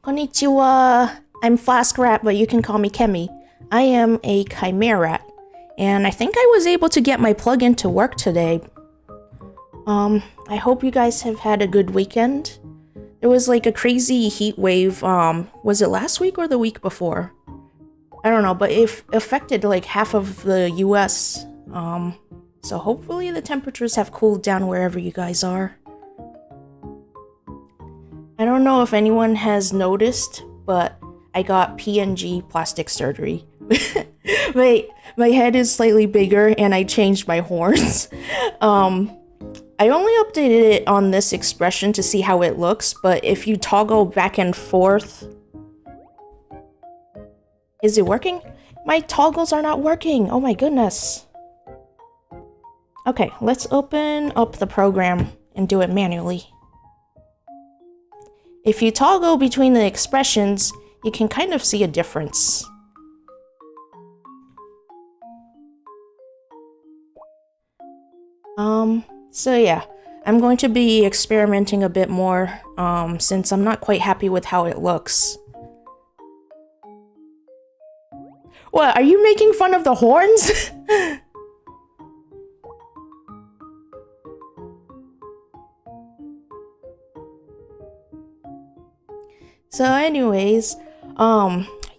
Konnichiwa. I'm flaskrat, but you can call me Kemi. I am a chimera, and I think I was able to get my plugin to work today. I hope you guys have had a good weekend. There was like a crazy heat wave, was it last week or the week before? I don't know, but it affected like half of the US. So hopefully the temperatures have cooled down wherever you guys are. I don't know if anyone has noticed, but I got PNG plastic surgery. my head is slightly bigger and I changed my horns. I only updated it on this expression to see how it looks, but if you toggle back and forth... Is it working? My toggles are not working! Oh my goodness! Okay, let's open up the program and do it manually. If you toggle between the expressions, you can kind of see a difference. So yeah, I'm going to be experimenting a bit more, since I'm not quite happy with how it looks. What, are you making fun of the horns? So anyways,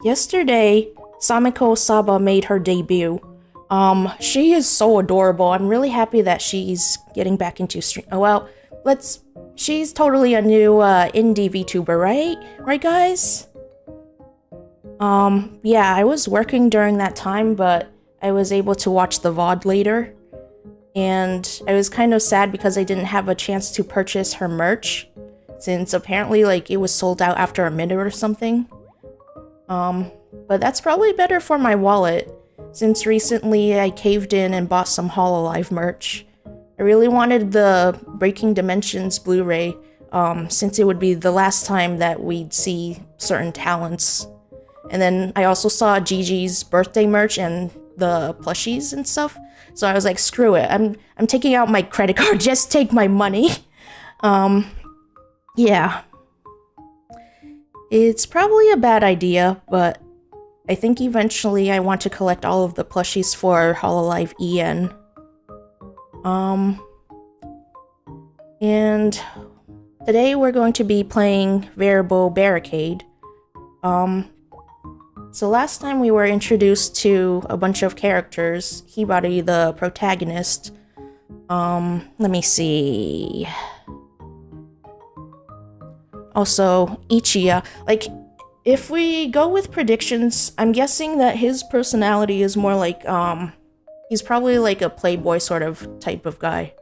yesterday, Samiko Saba made her debut. She is so adorable. I'm really happy that she's getting back into stream. Oh, well, she's totally a new, indie VTuber, right? Right, guys? Yeah, I was working during that time, but I was able to watch the VOD later. And I was kind of sad because I didn't have a chance to purchase her merch, since apparently, like, it was sold out after a minute or something. But that's probably better for my wallet, since recently I caved in and bought some Hololive merch. I really wanted the Breaking Dimensions Blu-ray, since it would be the last time that we'd see certain talents. And then I also saw Gigi's birthday merch and the plushies and stuff. So I was like, screw it. I'm taking out my credit card. Just take my money. Yeah. It's probably a bad idea, but I think eventually I want to collect all of the plushies for Hololive EN. And today we're going to be playing variable Barricade. So last time we were introduced to a bunch of characters. Hibari, the protagonist. Let me see. Also, Ichiya. Like, if we go with predictions, I'm guessing that his personality is more like, he's probably like a playboy sort of type of guy.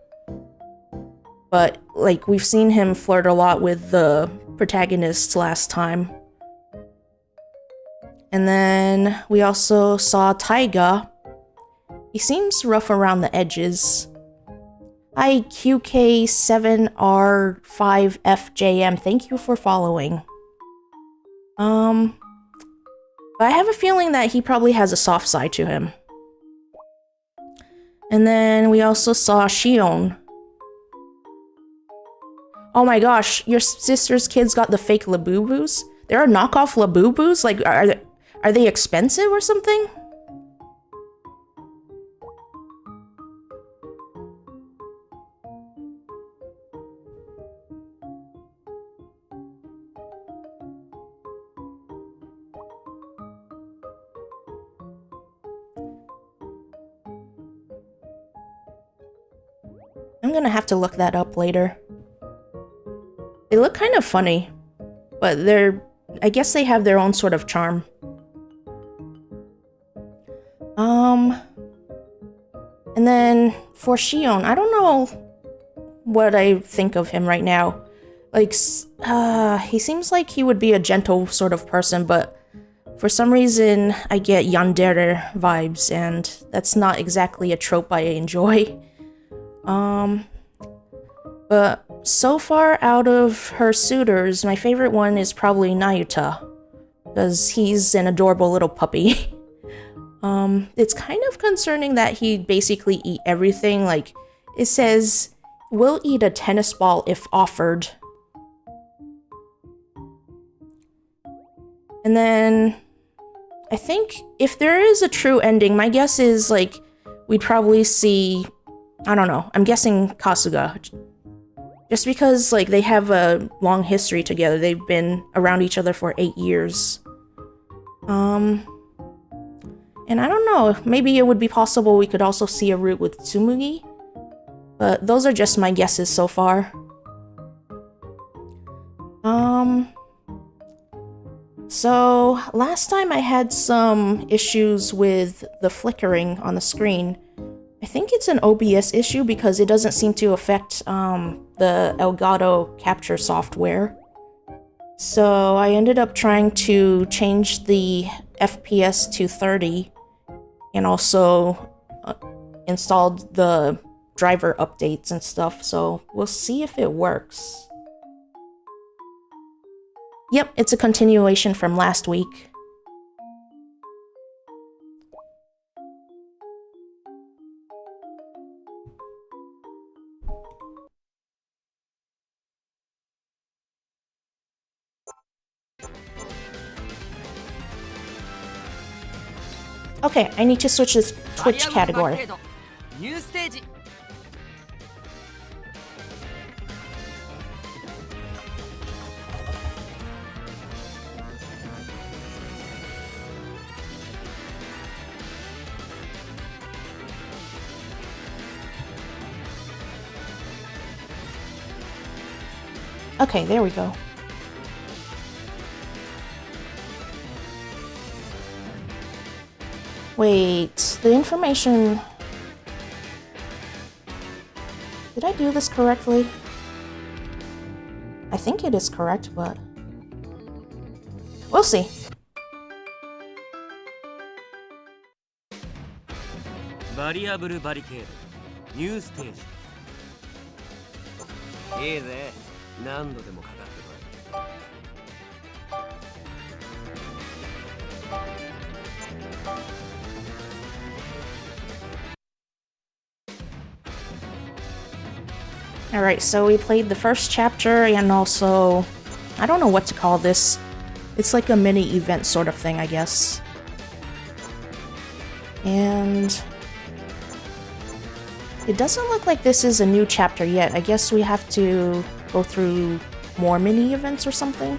But, like, we've seen him flirt a lot with the protagonists last time. And then we also saw Taiga. He seems rough around the edges. Hi, QK7R5FJM. Thank you for following. But I have a feeling that he probably has a soft side to him. And then we also saw Shion. Oh my gosh, your sister's kids got the fake Labubus? There are knockoff Labubus? Like, are they expensive or something? I'm gonna have to look that up later. They look kind of funny, but I guess they have their own sort of charm. And then for Shion, I don't know what I think of him right now. Like, he seems like he would be a gentle sort of person, but for some reason I get yandere vibes, and that's not exactly a trope I enjoy. But so far out of her suitors, my favorite one is probably Nayuta, because he's an adorable little puppy. It's kind of concerning that he'd basically eat everything. Like, it says, will eat a tennis ball if offered. And then, I think if there is a true ending, my guess is, like, we'd probably see, I don't know, I'm guessing Kasuga. Just because, like, they have a long history together. They've been around each other for 8 years. And I don't know, maybe it would be possible we could also see a route with Tsumugi. But those are just my guesses so far. So last time I had some issues with the flickering on the screen. I think it's an OBS issue because it doesn't seem to affect the Elgato capture software. So I ended up trying to change the FPS to 30 and also installed the driver updates and stuff, so we'll see if it works. Yep, it's a continuation from last week. Okay, I need to switch this Twitch category. New stage. Okay, there we go. Wait, the information... Did I do this correctly? I think it is correct, but... we'll see. Variable Barricade. New stage. いいぜ。何度でもかかってこい。Alright, so we played the first chapter and also, I don't know what to call this. It's like a mini event sort of thing, I guess. And it doesn't look like this is a new chapter yet. I guess we have to go through more mini events or something.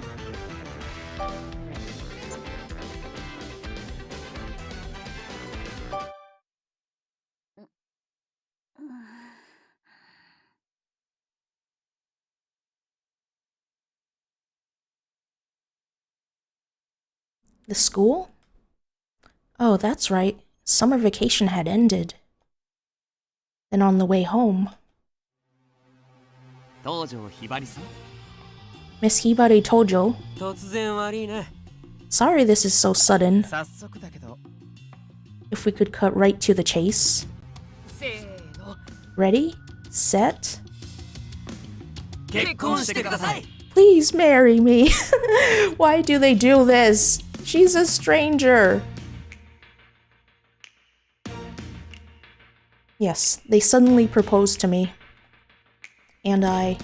The school? Oh, that's right. Summer vacation had ended. Then on the way home, Miss Hibari Tojo. Sorry this is so sudden. If we could cut right to the chase. Ready? Set? Please marry me. Why do they do this? She's a stranger. Yes, they suddenly proposed to me. And I...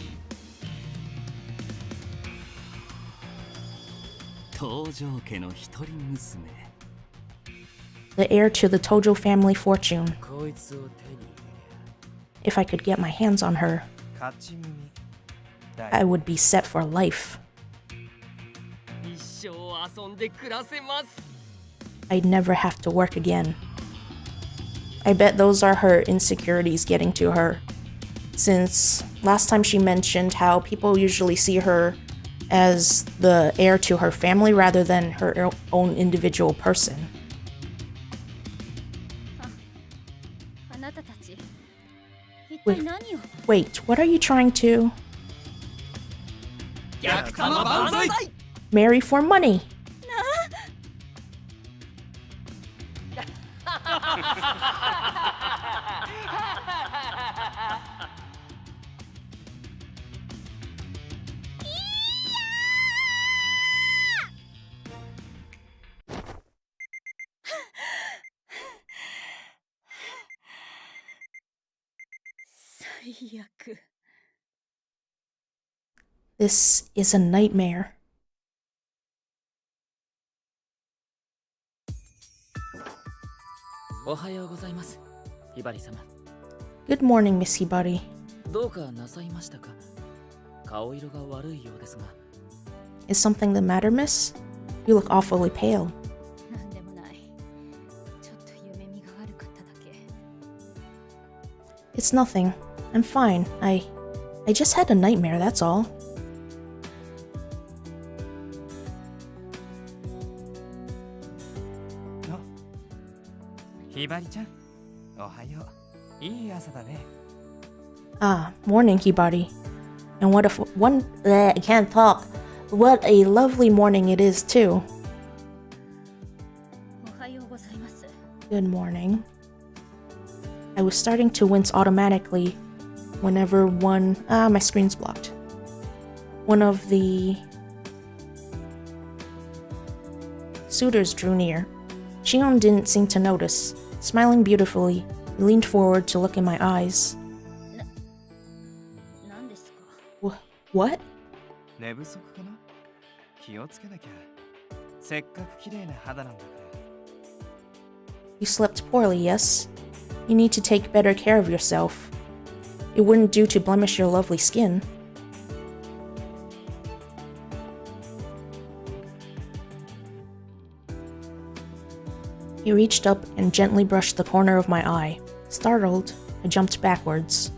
The heir to the Tojo family fortune. If I could get my hands on her, I would be set for life. I'd never have to work again. I bet those are her insecurities getting to her. Since last time she mentioned how people usually see her as the heir to her family rather than her own individual person. Wait, what are you trying to... Marry for money! This is a nightmare. Good morning, Miss Hibari. Is something the matter, miss? You look awfully pale. It's nothing. I'm fine. I just had a nightmare, that's all. Ah, morning, Hibari. And what I can't talk. What a lovely morning it is, too. Good morning. I was starting to wince automatically whenever my screen's blocked. One of the suitors drew near. Shion didn't seem to notice. Smiling beautifully, he leaned forward to look in my eyes. What? You slept poorly, yes? You need to take better care of yourself. It wouldn't do to blemish your lovely skin. He reached up and gently brushed the corner of my eye. Startled, I jumped backwards.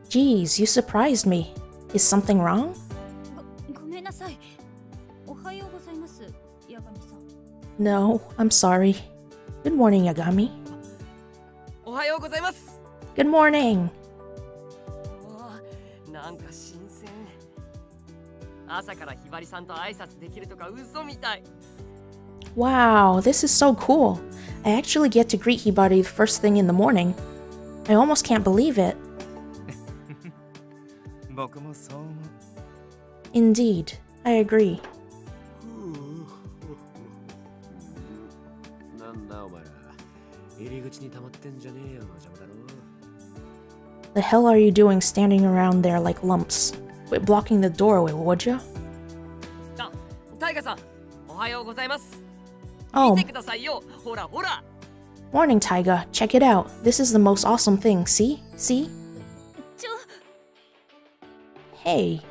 Geez, you surprised me. Is something wrong? No, I'm sorry. Good morning, Yagami. Good morning. Wow, this is so cool. I actually get to greet Hibari the first thing in the morning. I almost can't believe it. 僕もそう思う。 Indeed, I agree. なんだお前ら。入り口に溜まってんじゃねえよ、邪魔だろ。 The hell are you doing standing around there like lumps? Quit blocking the doorway, would ya? あ、タイガさん、おはようございます。 Oh, 見てくださいよ。ほらほら。 morning, Taiga. Check it out. This is the most awesome thing. See? See? ちょ、 Hey.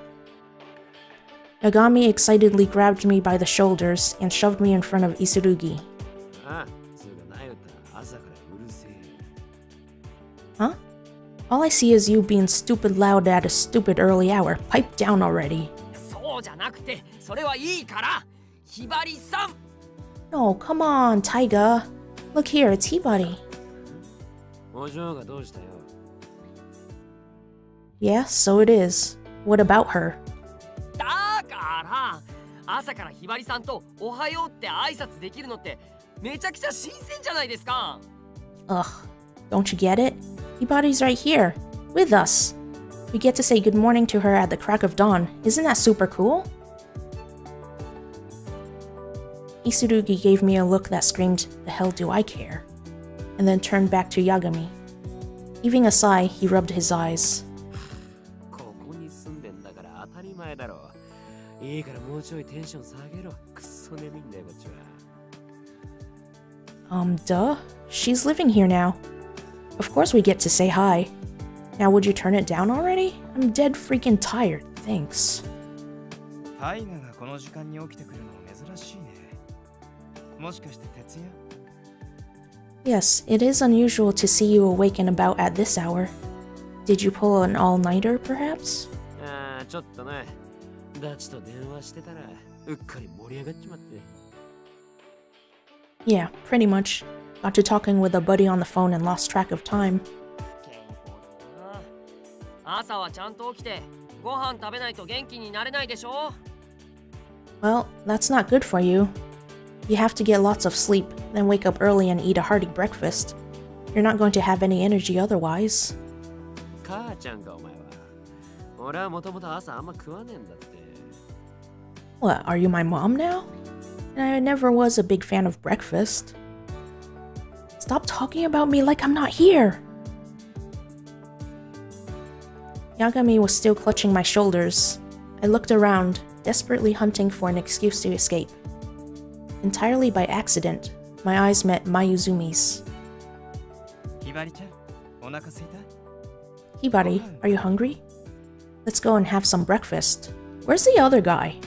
Nagami excitedly grabbed me by the shoulders and shoved me in front of Isurugi. ああ、つうかなよった朝からうるせえ。 Huh? All I see is you being stupid loud at a stupid early hour. Pipe down already. そうじゃなくて、それはいいから。ひばりさん。 No, come on, Taiga. Look here, it's Hibari. お嬢がどうしたよ。 Yeah, so it is. What about her? だから朝からひばりさんとおはようって挨拶できるのってめちゃくちゃ新鮮じゃないですか。 Ugh, don't you get it? Hibari's right here, with us. We get to say good morning to her at the crack of dawn. Isn't that super cool? Isurugi gave me a look that screamed, "The hell do I care?" and then turned back to Yagami. Heaving a sigh, he rubbed his eyes. ここに住んでんだから当たり前だろ。いいからもうちょいテンション下げろ。くっそ眠いんだよこっちは。Duh. She's living here now. Of course we get to say hi. Now would you turn it down already? I'm dead freaking tired, thanks. タイガがこの時間に起きてくるの珍しいね。もしかして徹夜？ Yes, it is unusual to see you awake and about at this hour. Did you pull an all-nighter, perhaps? ああ、ちょっとな。ダチと電話してたらうっかり盛り上がっちまって。 Yeah, pretty much. Got to talking with a buddy on the phone and lost track of time. 健康だな。朝はちゃんと起きてご飯食べないと元気になれないでしょ。 Well, that's not good for you. You have to get lots of sleep, then wake up early and eat a hearty breakfast. You're not going to have any energy otherwise. 母ちゃんかお前は。俺はもともと朝あんま食わねえんだって。 What, are you my mom now? I never was a big fan of breakfast. Stop talking about me like I'm not here! Yagami was still clutching my shoulders. I looked around, desperately hunting for an excuse to escape. Entirely by accident, my eyes met Mayuzumi's. ひばりちゃん、お腹すいた？ Hibari, are you hungry? Let's go and have some breakfast. Where's the other guy?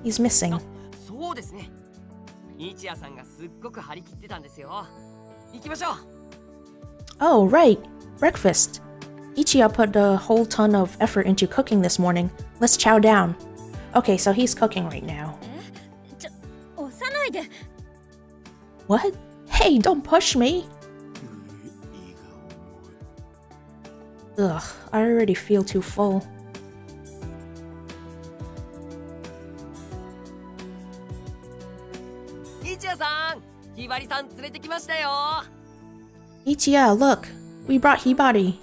He's missing. そうですね。日夜さんがすっごく張り切ってたんですよ。行きましょう。 Oh, right. Breakfast. Ichiya put a whole ton of effort into cooking this morning. Let's chow down. Okay, so he's cooking right now. 押さないで。 What? Hey, don't push me! Ugh, I already feel too full. 日夜さん、ひばりさん連れてきましたよ。 Ichiya, look! We brought Hibari.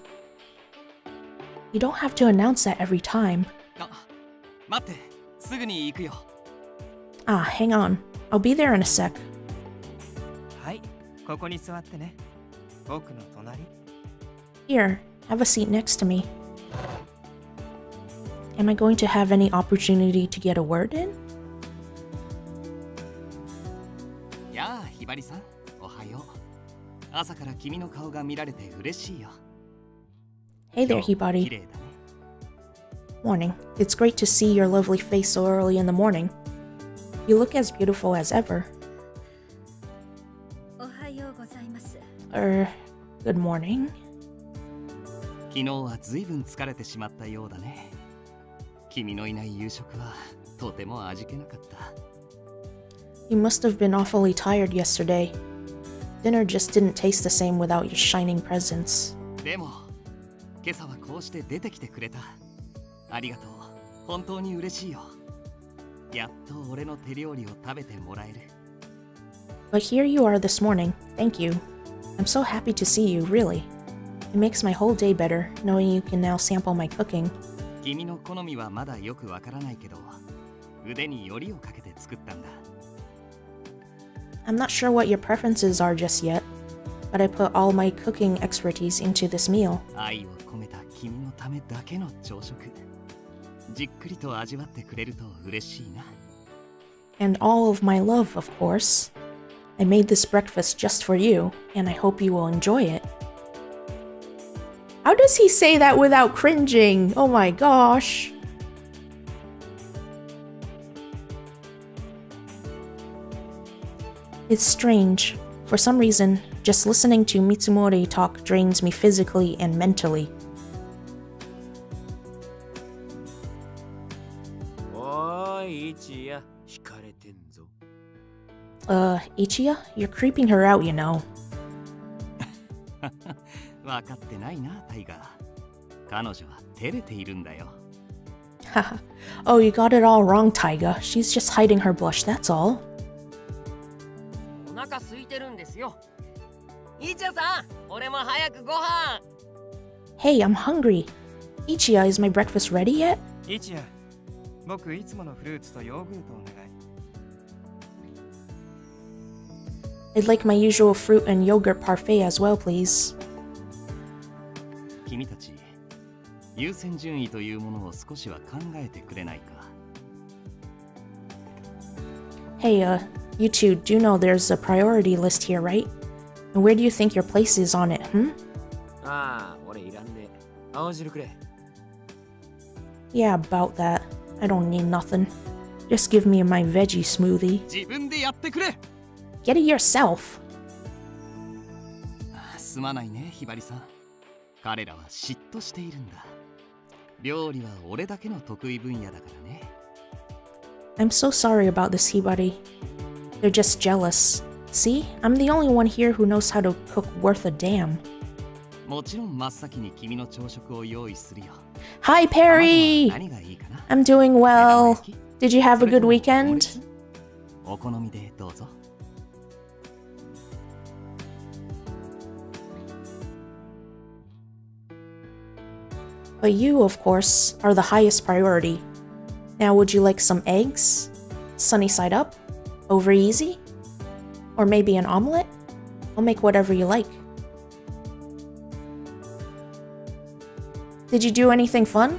You don't have to announce that every time. あ、待って、すぐに行くよ。 Ah, hang on. I'll be there in a sec. はい、ここに座ってね。僕の隣。 Here, have a seat next to me. Am I going to have any opportunity to get a word in? やあ、ひばりさん、おはよう。朝から君の顔が見られて嬉しいよ。 Hey there, 綺 Hibari. 麗だね。 Morning. It's great to see your lovely face so early in the morning. You look as beautiful as ever. おはようございます。 Good morning. 昨日はずいぶん疲れてしまったようだね。君のいない夕食はとても味気なかった。 You must have been awfully tired yesterday. Dinner just didn't taste the same without your shining presence. でも、今朝はこうして出てきてくれた。ありがとう。本当に嬉しいよ。やっと俺の手料理を食べてもらえる。 But here you are this morning. Thank you. I'm so happy to see you, really. It makes my whole day better, knowing you can now sample my cooking. 君の好みはまだよくわからないけど、腕によりをかけて作ったんだ。 I'm not sure what your preferences are just yet, but I put all my cooking expertise into this meal. 愛を込めた君のためだけの朝食。じっくりと味わってくれると嬉しいな。 And all of my love, of course. I made this breakfast just for you, and I hope you will enjoy it. How does he say that without cringing? Oh my gosh. It's strange. For some reason, just listening to Mitsumori talk drains me physically and mentally. おーい、一夜、惹かれてんぞ。Ichiya, you're creeping her out, you know. 分かってないな、タイガー。彼女は照れているんだよ。Haha. Oh, you got it all wrong, Taiga. She's just hiding her blush, that's all. お腹空いてるんですよ。イチヤさん、俺も早くご飯。Hey, I'm hungry. Ichiya, is my breakfast ready yet? 一夜、僕いつものフルーツとヨーグルトお願い。 I'd like my usual fruit and yogurt parfait as well, please. 君たち、優先順位というものを少しは考えてくれないか。 Hey, you two do know there's a priority list here, right? And where do you think your place is on it, hmm? ああ、俺いらんねえ。青汁くれ。Yeah, about that. I don't need nothing. Just give me my veggie smoothie. 自分でやってくれ。 Get it yourself. すまないね、ひばりさん。彼らは嫉妬しているんだ。料理は俺だけの得意分野だからね。 I'm so sorry about this, Hibari. They're just jealous. See, I'm the only one here who knows how to cook worth a damn. もちろん真っ先に君の朝食を用意するよ。 Hi, 卵は Perry! 何がいいかな？ I'm doing 目玉 well. 焼き？ Did you have a それ good ともオムレ weekend? ツ？お好みでどうぞ。 But you, of course, are the highest priority. Now, would you like some eggs? Sunny side up? Over easy? Or maybe an omelet? I'll make whatever you like. Did you do anything fun?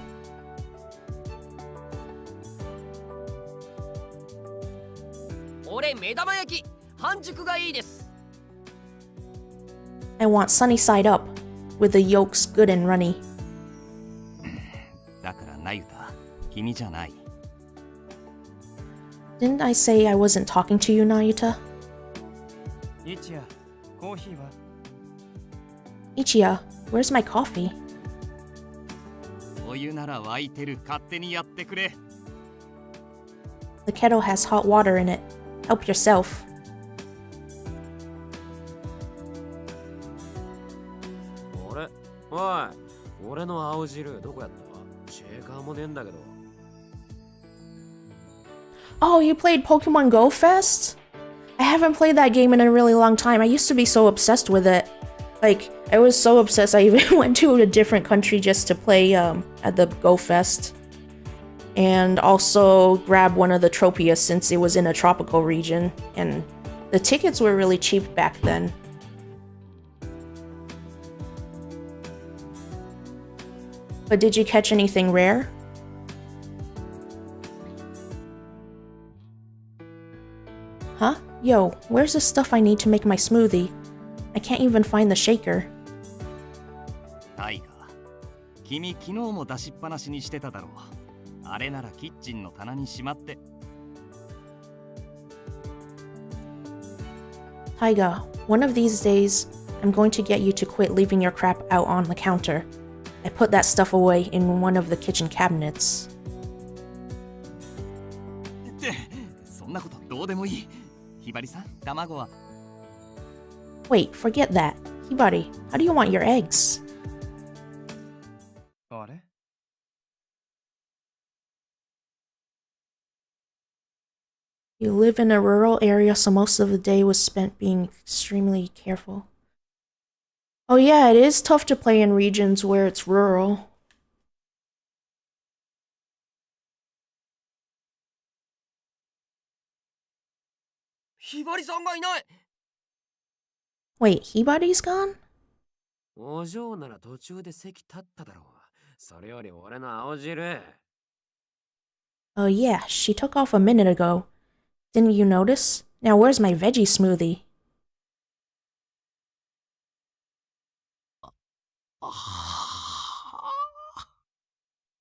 俺目玉焼き半熟がいいです。 I want sunny side up, with the yolks good and runny. だからなゆた、君じゃない。 Didn't I say I wasn't talking to you, Nayuta? 一夜、コーヒーは？ Ichiya, where's my coffee? お湯なら沸いてる。勝手にやってくれ。 The kettle has hot water in it. Help yourself. 俺おい、俺の青汁どこやった？シェーカーもねえんだけど。 Oh, you played Pokemon Go Fest? I haven't played that game in a really long time. I used to be so obsessed with it. Like, I was so obsessed I even went to a different country just to play at the Go Fest. And also grab one of the Tropias since it was in a tropical region. And the tickets were really cheap back then. But did you catch anything rare? Huh? Yo, where's the stuff I need to make my smoothie? I can't even find the shaker. タイガー、君昨日も出しっぱなしにしてただろう。あれならキッチンの棚にしまって。 Taiga, one of these days, I'm going to get you to quit leaving your crap out on the counter. I put that stuff away in one of the kitchen cabinets. ってそんなことどうでもいい。ひばりさん、卵は？ Wait, forget that. Hibari, how do you want your eggs? You live in a rural area, so most of the day was spent being extremely careful. Oh yeah, it is tough to play in regions where it's rural. Wait, Hibari's gone? お嬢なら途中で席立っただろう。それより俺の青汁。Oh yeah, she took off a minute ago. Didn't you notice? Now where's my veggie smoothie?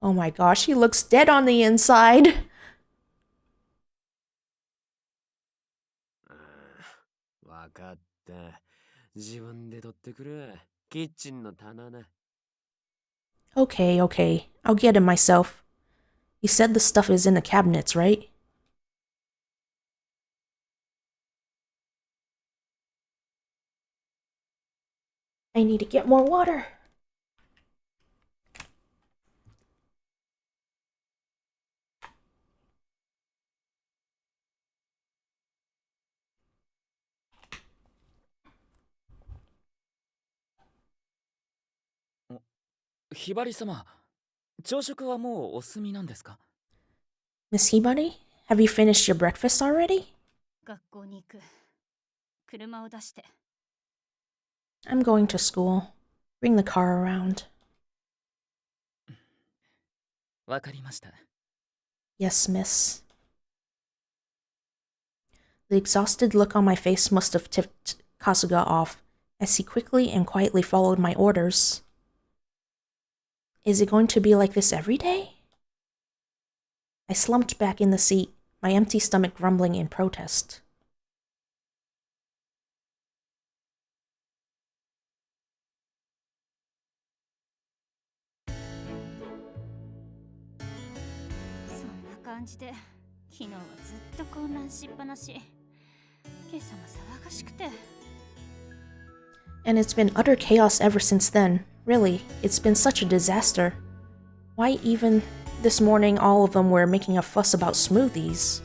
Oh my gosh, he looks dead on the inside. わかった。自分で取ってくる。キッチンの棚な。Okay, okay. I'll get it myself. You said the stuff is in the cabinets, right? I need to get more water. Hibari-sama, 朝食はもうお済みなんですか? Miss Hibari, have you finished your breakfast already? 学校に行く。車を出して。I'm going to school. Bring the car around. わかりました。 Yes, miss. The exhausted look on my face must have tipped Kasuga off, as he quickly and quietly followed my orders. Is it going to be like this every day? I slumped back in the seat, my empty stomach grumbling in protest. And it's been utter chaos ever since then. Really, it's been such a disaster. Why even this morning all of them were making a fuss about smoothies?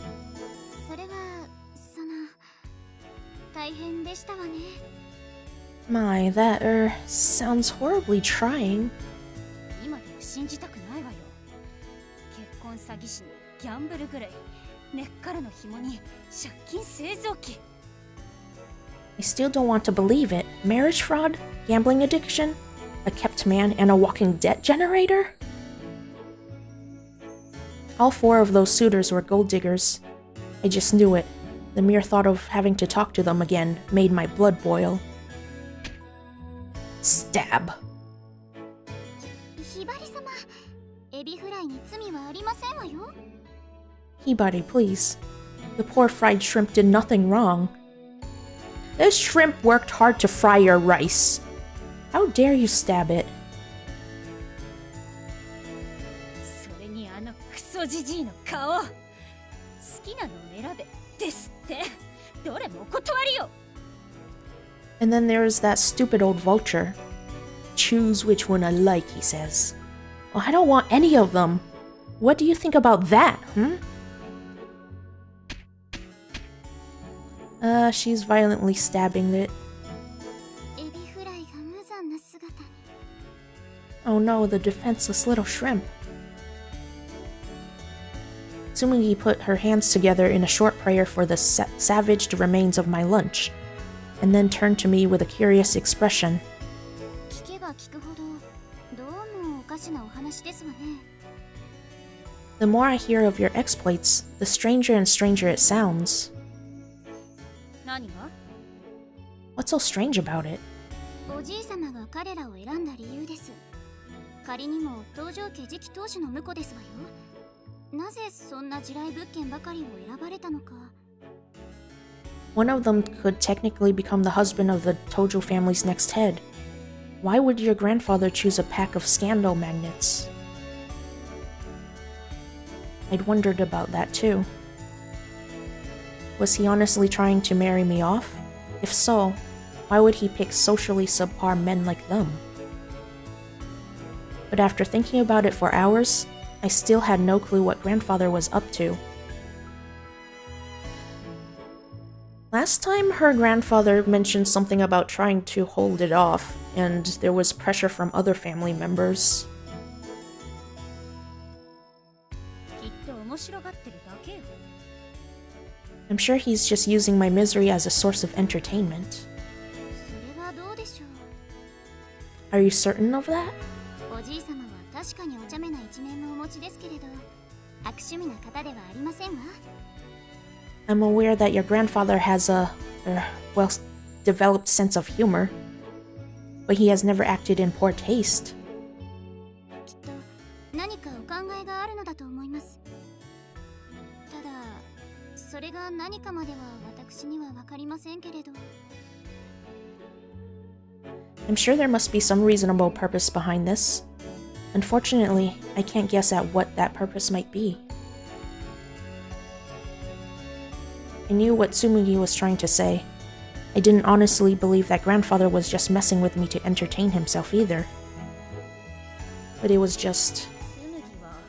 My, that, sounds horribly trying. I still don't want to believe it. Marriage fraud? Gambling addiction? A kept man and a walking debt generator? All four of those suitors were gold diggers. I just knew it. The mere thought of having to talk to them again made my blood boil. Stab. Hibari, please. The poor fried shrimp did nothing wrong. This shrimp worked hard to fry your rice. How dare you stab it? And then there's that stupid old vulture. Choose which one I like, he says. Well, I don't want any of them. What do you think about that, she's violently stabbing it. Oh no, the defenseless little shrimp. Tsumugi put her hands together in a short prayer for the savaged remains of my lunch, and then turned to me with a curious expression. The more I hear of your exploits, the stranger and stranger it sounds. What's so strange about it? One of them could technically become the husband of the Tojo family's next head. Why would your grandfather choose a pack of scandal magnets? I'd wondered about that too. Was he honestly trying to marry me off? If so, why would he pick socially subpar men like them? But after thinking about it for hours, I still had no clue what grandfather was up to. Last time her grandfather mentioned something about trying to hold it off, and there was pressure from other family members. きっと面白がってるだけよ。 I'm sure he's just using my misery as a source of entertainment. それはどうでしょう。 Are you certain of that? おじい様は確かにお茶目な一面もお持ちですけれど、悪趣味な方ではありませんわ。 I'm aware that your grandfather has a well-developed sense of humor, but he has never acted in poor taste. きっと何かお考えがあるのだと思います。ただ、それが何かまでは私にはわかりませんけれど。 I'm sure there must be some reasonable purpose behind this. Unfortunately, I can't guess at what that purpose might be. I knew what Tsumugi was trying to say. I didn't honestly believe that grandfather was just messing with me to entertain himself either. But it was just... つむぎは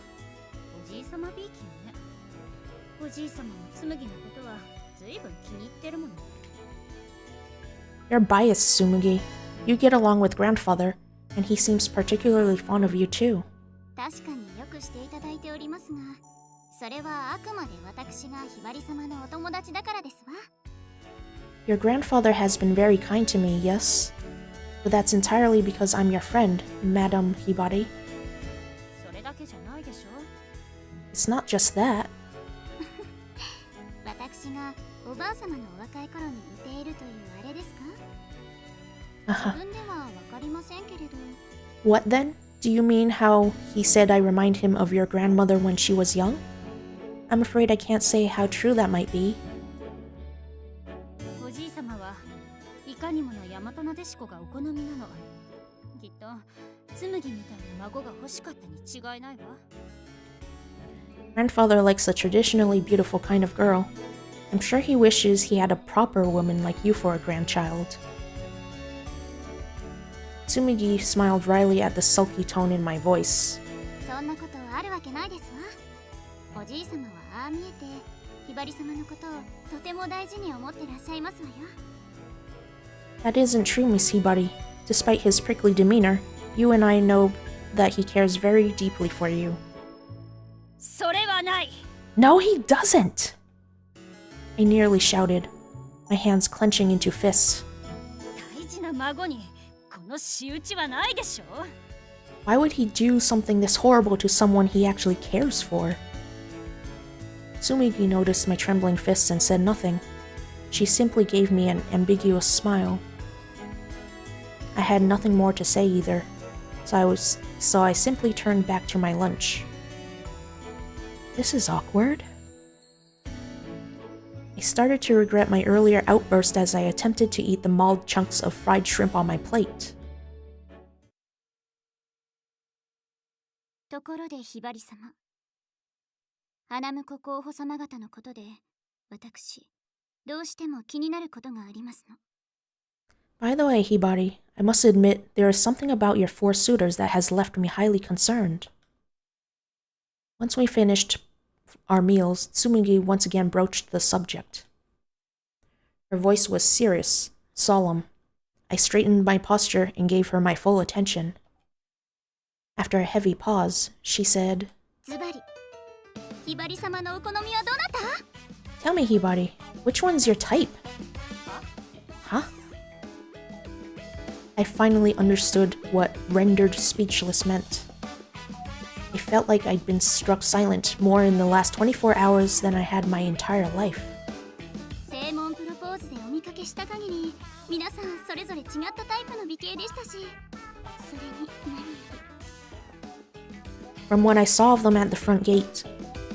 おじいさまびいきよね。おじいさまもつむぎのことはずいぶん気に入ってるもの。 You're biased, Tsumugi. You get along with grandfather, and he seems particularly fond of you too. 確かによくしていただいておりますが、それはあくまで私がひばり様のお友達だからですわ。 Your grandfather has been very kind to me, yes? But that's entirely because I'm your friend, Madam Hibari. それだけじゃないでしょ。 It's not just that. 私がおばあ様のお若い頃に似ているというあれですか？ Uh-huh. 自分ではわかりませんけれど。 What then? Do you mean how he said I remind him of your grandmother when she was young? I'm afraid I can't say how true that might be. おじいさまはいかにもな大和なでしこがお好みなの。きっとつむぎみたいな孫が欲しかったに違いないわ。 Grandfather likes a traditionally beautiful kind of girl. I'm sure he wishes he had a proper woman like you for a grandchild. Tsumugi smiled wryly at the sulky tone in my voice. そんなことあるわけないですわ。おじい様はああ見えて、ひばり様のことをとても大事に思ってらっしゃいますわよ。 That isn't true, Miss Hibari. Despite his prickly demeanor, you and I know that he cares very deeply for you. それはない。 No, he doesn't! I nearly shouted, my hands clenching into fists. 大事な孫にこの仕打ちはないでしょ。 Why would he do something this horrible to someone he actually cares for? Tsumugi noticed my trembling fists and said nothing. She simply gave me an ambiguous smile. I had nothing more to say either, so I simply turned back to my lunch. This is awkward. I started to regret my earlier outburst as I attempted to eat the mauled chunks of fried shrimp on my plate. ところでひばり様、花婿候補様方のことで、私、どうしても気になることがありますの。 By the way, Hibari, I must admit there is something about your four suitors that has left me highly concerned. Once we finished our meals, Tsumugi once again broached the subject. Her voice was serious, solemn. I straightened my posture and gave her my full attention. After a heavy pause, she said, ズバリ、ひばり様のお好みはどなた？ Tell me, Hibari, which one's your type? Huh? I finally understood what rendered speechless meant. I felt like I'd been struck silent more in the last 24 hours than I had my entire life. 正門プロポーズでお見かけした限り、皆さんそれぞれ違ったタイプの美形でしたし、それに何より。 From what I saw of them at the front gate,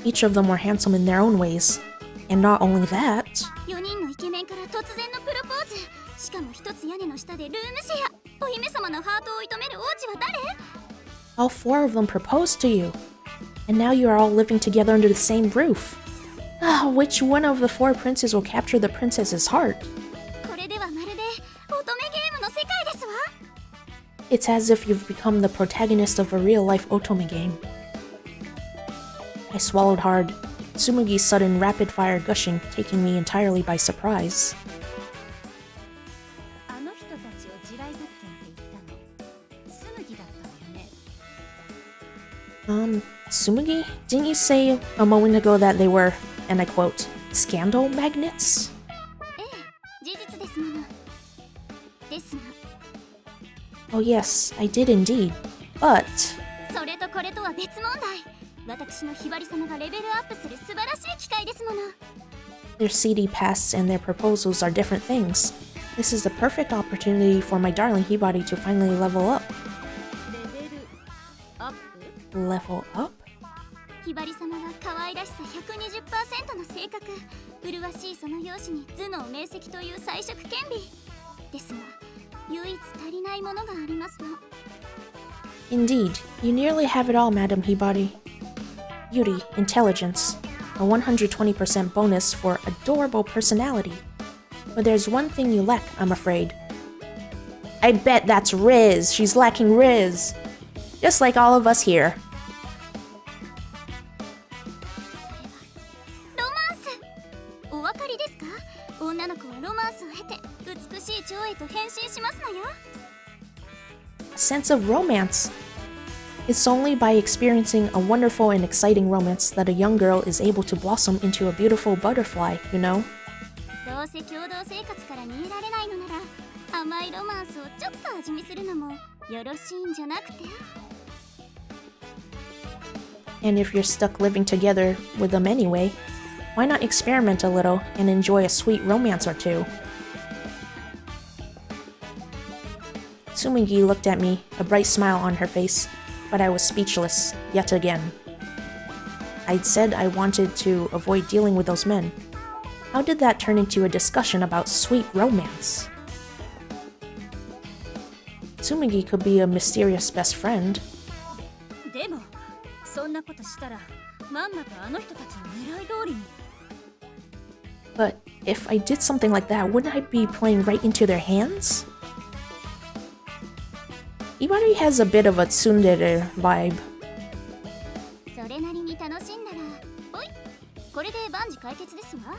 each of them were handsome in their own ways. And not only that, 4人のイケメンから突然のプロポーズ。しかも一つ屋根の下でルームシェア。お姫様のハートを射止める王子は誰？ all four of them proposed to you. And now you are all living together under the same roof. Which one of the four princes will capture the princess's heart? これではまるで乙女ゲームの世界ですわ。 It's as if you've become the protagonist of a real-life otome game. I swallowed hard, Tsumugi's sudden rapid-fire gushing taking me entirely by surprise. Tsumugi, didn't you say a moment ago that they were, and I quote, scandal magnets? ええ、事実ですもの。ですが、 Oh yes, I did indeed. But それとこれとは別問題。私のひばり様がレベルアップする素晴らしい機会ですもの。 their seedy pasts and their proposals are different things. This is the perfect opportunity for my darling Hibari to finally level up. レベルアップ Level up? ひばり様は可愛らしさ 120% の性格、麗しいその容姿に頭脳明晰という才色兼備ですが、唯一足りないものがありますの。 Indeed, you nearly have it all, Madam Hibari. Beauty, intelligence, a 120% bonus for adorable personality. But there's one thing you lack, I'm afraid. I bet that's Riz. She's lacking Riz. Just like all of us here. ロマンス、お分かりですか？女の子はロマンスを経て美しい蝶へと変身しますのよ。 A sense of romance. It's only by experiencing a wonderful and exciting romance that a young girl is able to blossom into a beautiful butterfly, you know? どうせ共同生活から逃げられないのなら、甘いロマンスをちょっと味見するのもよろしいんじゃなくて？ And if you're stuck living together with them anyway, why not experiment a little and enjoy a sweet romance or two? Tsumugi looked at me, a bright smile on her face, but I was speechless, yet again. I'd said I wanted to avoid dealing with those men. How did that turn into a discussion about sweet romance? Tsumugi could be a mysterious best friend. でもそんなことしたらまんまとあの人たちの狙い通りに。 But if I did something like that, wouldn't I be playing right into their hands? Hibari has a bit of a tsundere vibe. それなりに楽しんだら、おい、これで万事解決ですわ。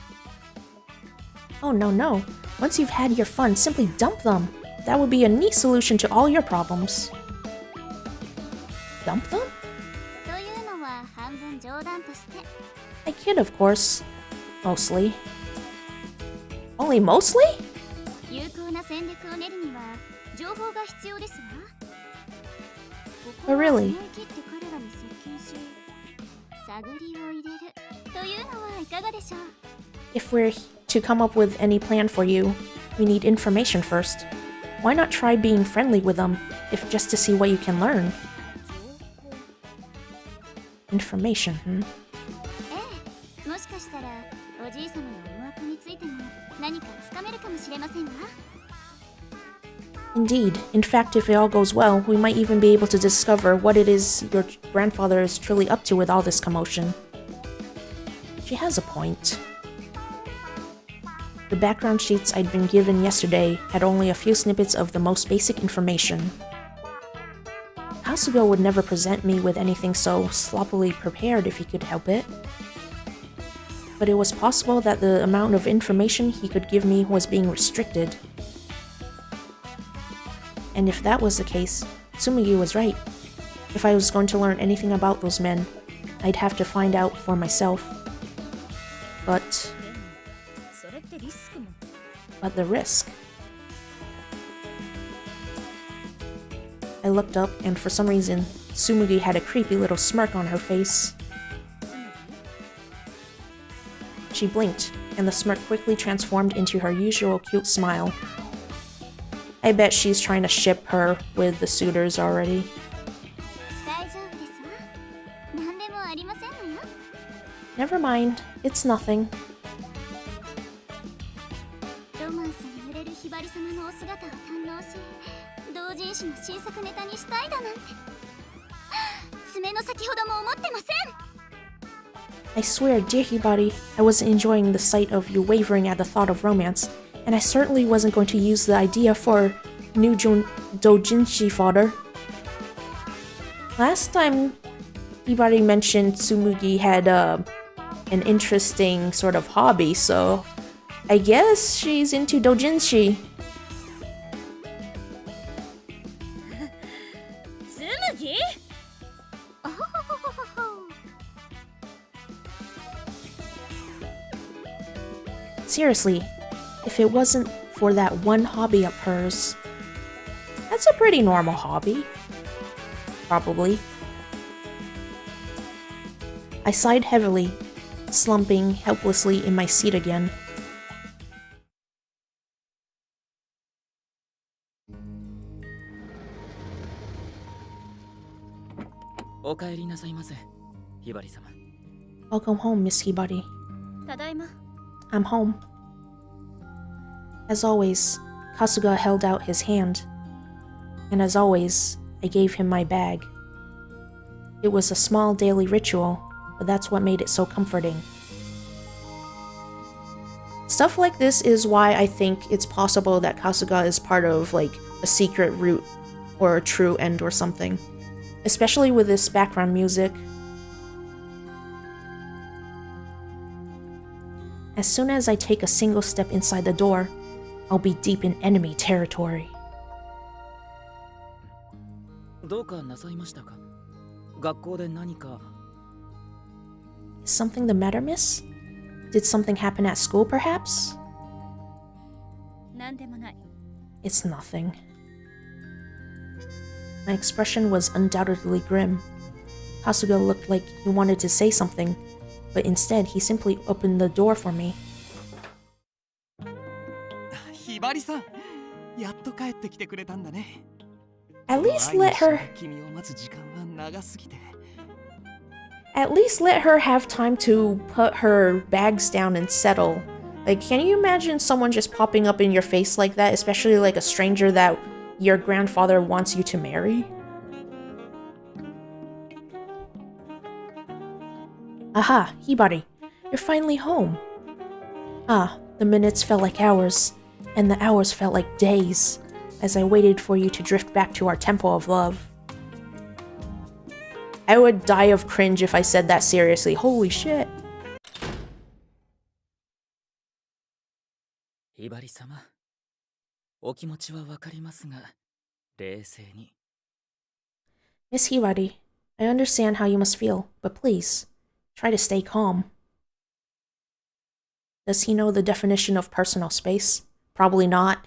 Oh no no, once you've had your fun, simply dump them. That would be a neat solution to all your problems. Dump them? というのは半分冗談として。 I kid, of course. Mostly. Only mostly? 有効な戦略を練るには情報が必要ですわ。 Oh, really? 思い切って彼らに接近し、探りを入れるというのはいかがでしょう？ If we're to come up with any plan for you, we need information first. Why not try being friendly with them, if just to see what you can learn? Information, ええ、もしかしたらおじい様の思惑についても何かつかめるかもしれませんわ。 Indeed. In fact, if it all goes well, we might even be able to discover what it is your grandfather is truly up to with all this commotion. She has a point. The background sheets I'd been given yesterday had only a few snippets of the most basic information. Kasugo would never present me with anything so sloppily prepared if he could help it. But it was possible that the amount of information he could give me was being restricted. And if that was the case, Tsumugi was right. If I was going to learn anything about those men, I'd have to find out for myself. But それってリスクも。 the risk. I looked up, and for some reason, Tsumugi had a creepy little smirk on her face. She blinked, and the smirk quickly transformed into her usual cute smile. I bet she's trying to ship her with the suitors already. 大丈夫ですわ。何でもありませんのよ。 Never mind, it's nothing. ロマンスに揺れるひばり様のお姿を堪能し、同人誌の新作ネタにしたいだなんて。爪の先ほども思ってません。 I swear, dear Hibari, I wasn't enjoying the sight of you wavering at the thought of romance, and I certainly wasn't going to use the idea for new doujinshi fodder. Last time, Hibari mentioned Tsumugi had an interesting sort of hobby, so I guess she's into doujinshi. つむぎ？あほほほほ。Seriously, if it wasn't for that one hobby of hers. That's a pretty normal hobby. Probably. I sighed heavily, slumping helplessly in my seat again. お帰りなさいませ、ひばり様。 Welcome home, Miss Hibari. ただいま。 I'm home. As always, Kasuga held out his hand. And as always, I gave him my bag. It was a small daily ritual, but that's what made it so comforting. Stuff like this is why I think it's possible that Kasuga is part of, like, a secret route or a true end or something. Especially with this background music. As soon as I take a single step inside the door, I'll be deep in enemy territory. どうかなさいましたか？学校で何か。 Is something the matter, miss? Did something happen at school, perhaps? なんでもない。 It's nothing. My expression was undoubtedly grim. Kasuga looked like he wanted to say something, but instead he simply opened the door for me. ひばりさん、やっと帰ってきてくれたんだね。 At least let her have time to put her bags down and settle. Like, can you imagine someone just popping up in your face like that, especially like a stranger that your grandfather wants you to marry? Aha, Hibari, you're finally home. Ah, the minutes felt like hours, and the hours felt like days, as I waited for you to drift back to our temple of love. I would die of cringe if I said that seriously. Holy shit. ひばり様、お気持ちはわかりますが、冷静に。 Miss Hibari, I understand how you must feel, but please, try to stay calm. Does he know the definition of personal space? Probably not.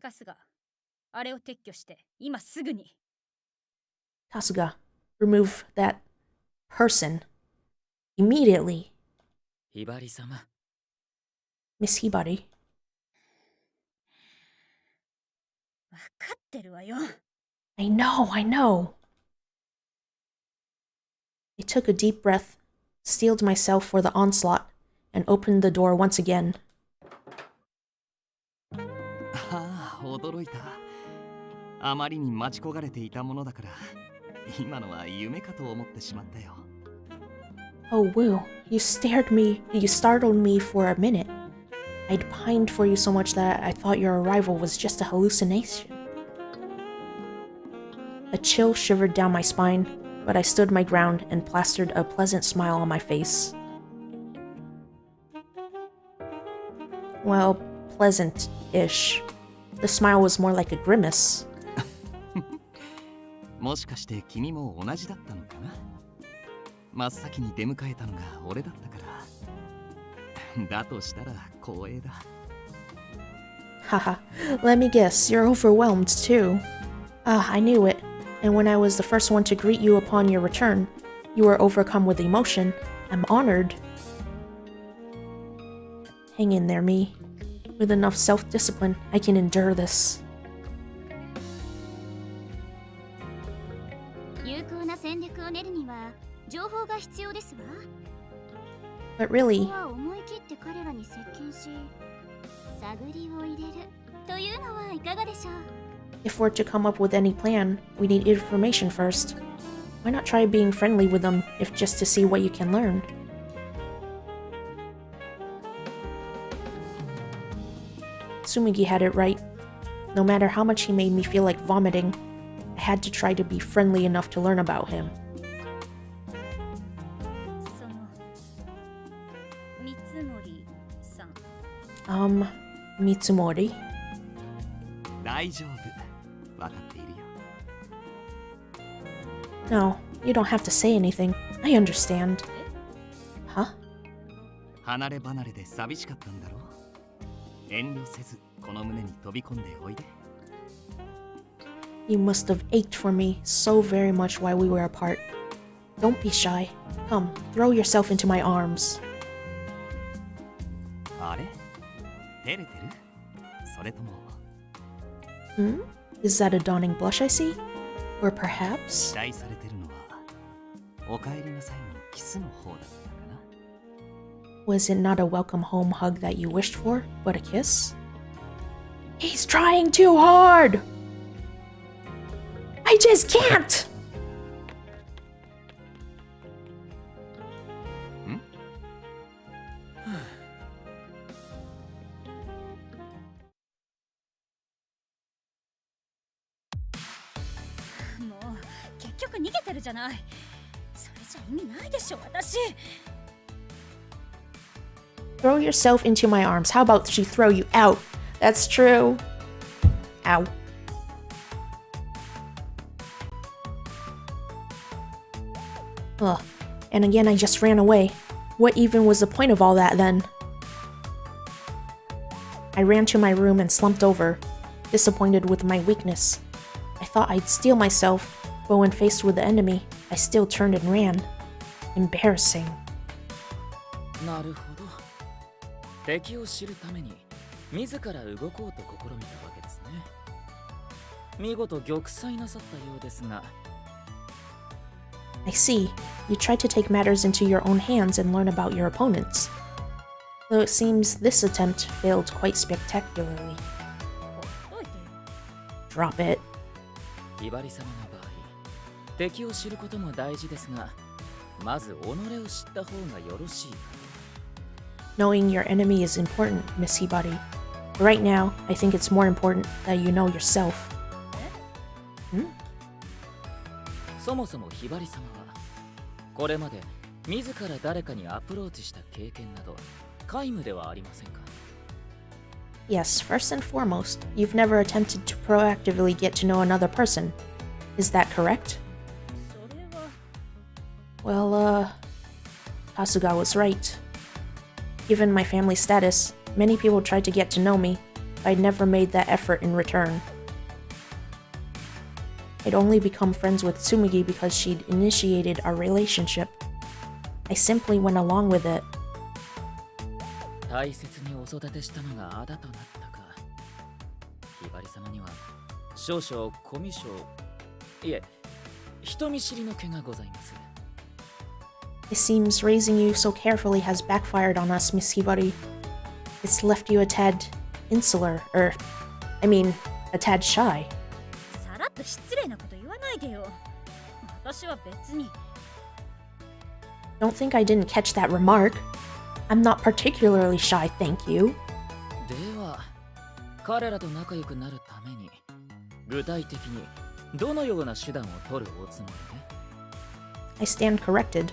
春日、あれを撤去して、今すぐに。 Kasuga, remove that person. Immediately. ひばり様。 Miss Hibari. わかってるわよ。 I know. I took a deep breath, steeled myself for the onslaught, and opened the door once again. ああ、驚いた。あまりに待ち焦がれていたものだから、今のは夢かと思ってしまったよ。Oh, Wu, you startled me for a minute. I'd pined for you so much that I thought your arrival was just a hallucination. A chill shivered down my spine, but I stood my ground and plastered a pleasant smile on my face. Well, pleasant-ish. The smile was more like a grimace. もしかして君も同じだったのかな？真っ先に出迎えたのが俺だったから。だとしたら光栄だ。Haha, let me guess, you're overwhelmed too. Ah, I knew it. And when I was the first one to greet you upon your return, you were overcome with emotion. I'm honored. Hang in there, me. With enough self-discipline, I can endure this. 有効な戦略を練るには情報が必要ですわ。 But really, ここは思い切って彼らに接近し、探りを入れるというのはいかがでしょう。 if we're to come up with any plan, we need information first. Why not try being friendly with them, if just to see what you can learn? Tsumugi had it right. No matter how much he made me feel like vomiting, I had to try to be friendly enough to learn about him. その、三森さん。Mitsumori? 大丈夫。わかっているよ。 No, you don't have to say anything. I understand. Huh? 離れ離れで寂しかったんだろう。遠慮せずこの胸に飛び込んでおいで。 You must have ached for me so very much while we were apart. Don't be shy. Come, throw yourself into my arms. あれ照れてる？それとも Is that a dawning blush I see? Or perhaps... 期待されてるのはお帰りなさいのキスの方だったかな。 Was it not a welcome home hug that you wished for, but a kiss? He's trying too hard! I just can't! もう結局逃げてるじゃない。それじゃ意味ないでしょ私。 Throw yourself into my arms. How about she throw you out? That's true. Ow. Ugh. And again, I just ran away. What even was the point of all that then? I ran to my room and slumped over, disappointed with my weakness. I thought I'd steel myself, but when faced with the enemy, I still turned and ran. Embarrassing. なるほど。敵を知るために自ら動こうと試みたわけですね。見事玉砕なさったようですが。 I see. You tried to take matters into your own hands and learn about your opponents. Though it seems this attempt failed quite spectacularly. ほっといて。 Drop it. ひばり様の場合、敵を知ることも大事ですが、まず己を知った方がよろしいかと。 Knowing your enemy is important, Miss Hibari. Right now, I think it's more important that you know yourself. そもそもひばり様はこれまで自ら誰かにアプローチした経験など皆無ではありませんか？ Yes, first and foremost, you've never attempted to proactively get to know another person. Is that correct? それは Well, Kasuga was right. Given my family status, many people tried to get to know me, but I'd never made that effort in return. I'd only become friends with Tsumugi because she'd initiated our relationship. I simply went along with it. 大切にお育てしたのがあだとなったか。ひばり様には少々コミュ障、いえ、人見知りの気がございます。 It seems raising you so carefully has backfired on us, Miss Hibari. It's left you a tad insular, a tad shy. さらっと失礼なこと言わないでよ。私は別に。 Don't think I didn't catch that remark. I'm not particularly shy, thank you. では、彼らと仲良くなるために具体的にどのような手段を取るおつもりで？ I stand corrected.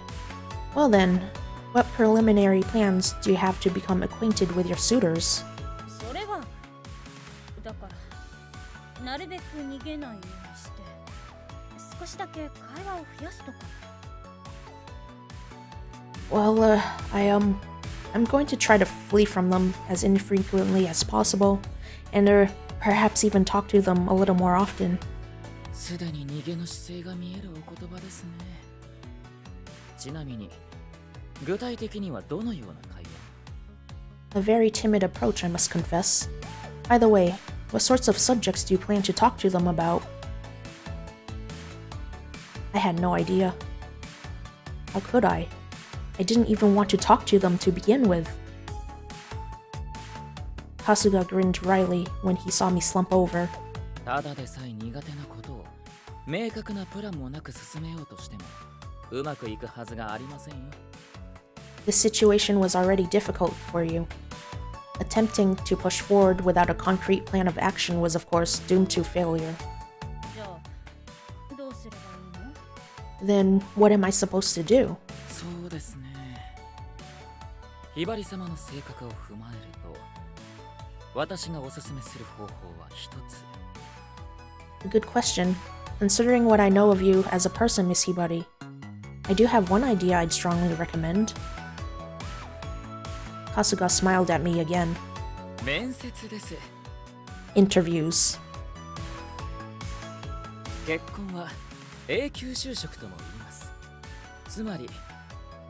Well then, what preliminary plans do you have to become acquainted with your suitors? それはだからなるべく逃げないようにして少しだけ会話を増やすとか。 Well, I'm going to try to flee from them as infrequently as possible, and perhaps even talk to them a little more often. すでに逃げの姿勢が見えるお言葉ですね。ちなみに、具体的にはどのような会話？ A very timid approach, I must confess. By the way, what sorts of subjects do you plan to talk to them about? I had no idea. How could I? I didn't even want to talk to them to begin with. Kasuga grinned wryly when he saw me slump over. ただでさえ苦手なことを明確なプランもなく進めようとしてもうまくいくはずがありませんよ。 This situation was already difficult for you. Attempting to push forward without a concrete plan of action was, of course, doomed to failure. じゃあどうすればいいの？ Then, what am I supposed to do? そうですね。ひばり様の性格を踏まえると、私がおすすめする方法は一つ。 A good question. Considering what I know of you as a person, Miss Hibari, I do have one idea I'd strongly recommend. Kasuga smiled at me again. 面接です。 Interviews. 結婚は永久就職とも言います。つまり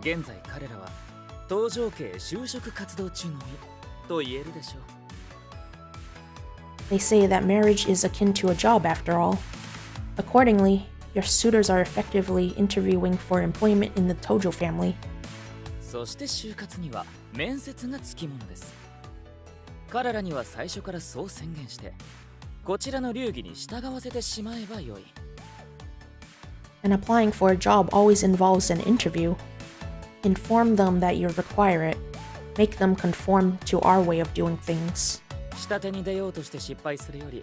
現在彼らは搭乗系就職活動中の身と言えるでしょう。 They say that marriage is akin to a job after all. Accordingly, your suitors are effectively interviewing for employment in the Tojo family. そして就活には面接がつきものです。彼らには最初からそう宣言してこちらの流儀に従わせてしまえばよい。 And applying for a job always involves an interview. Inform them that you require it. Make them conform to our way of doing things. 下手に出ようとして失敗するより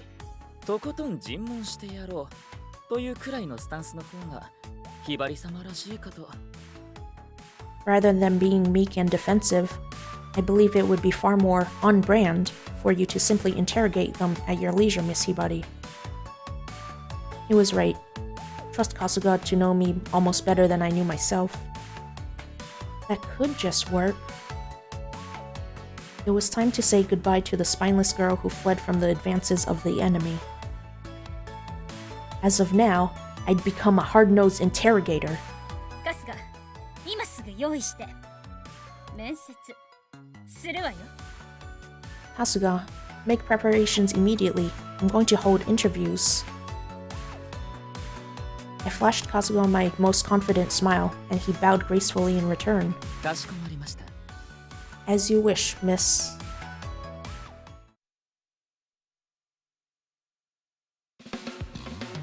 とことん尋問してやろうというくらいのスタンスの方がひばり様らしいかと。 Rather than being meek and defensive, I believe it would be far more on brand for you to simply interrogate them at your leisure, Miss Hibari. He was right. Trust Kasuga to know me almost better than I knew myself. That could just work. It was time to say goodbye to the spineless girl who fled from the advances of the enemy. As of now, I'd become a hard-nosed interrogator. 春日、今すぐ用意して。面接するわよ。 Kasuga, make preparations immediately. I'm going to hold interviews. I flashed Kasuga my most confident smile, and he bowed gracefully in return. かしこまりました。 As you wish, miss.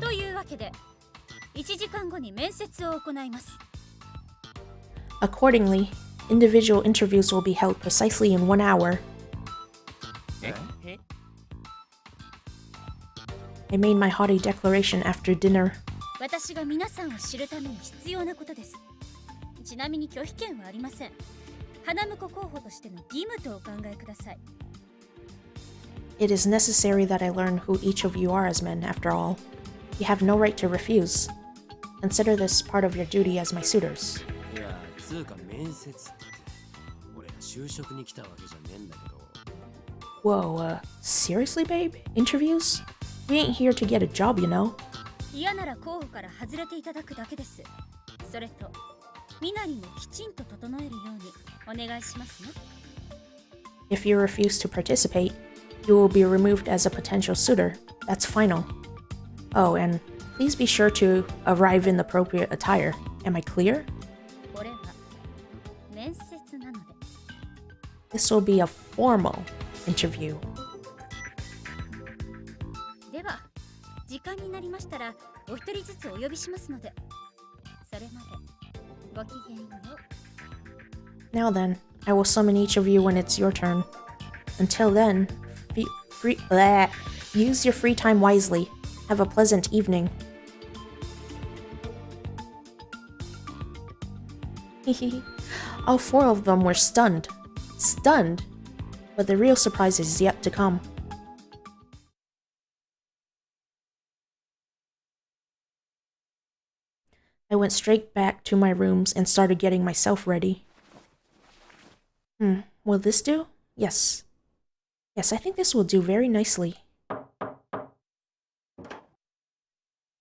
というわけで、1時間後に面接を行います。 Accordingly, individual interviews will be held precisely in 1 hour. I made my haughty declaration after dinner. 私が皆さんを知るために必要なことです。ちなみに拒否権はありません。花婿候補としての義務とお考えください。 It is necessary that I learn who each of you are as men, after all. You have no right to refuse. Consider this part of your duty as my suitors. いや、つうか面接って俺が就職に来たわけじゃねえんだけど。 Whoa, seriously, babe? Interviews? We ain't here to get a job, you know. 嫌なら候補から外れていただくだけです。それと、身なりもきちんと整えるようにお願いしますね。 If you refuse to participate, you will be removed as a potential suitor. That's final. Oh, and please be sure to arrive in the appropriate attire. Am I clear? これは面接なので。 This will be a formal interview. では、時間になりましたらお一人ずつお呼びしますので。それまでごきげんよう。 Now then, I will summon each of you when it's your turn. Until then, use your free time wisely. Have a pleasant evening. All 4 of them were stunned. Stunned? But the real surprise is yet to come. I went straight back to my rooms and started getting myself ready. Will this do? Yes. Yes, I think this will do very nicely.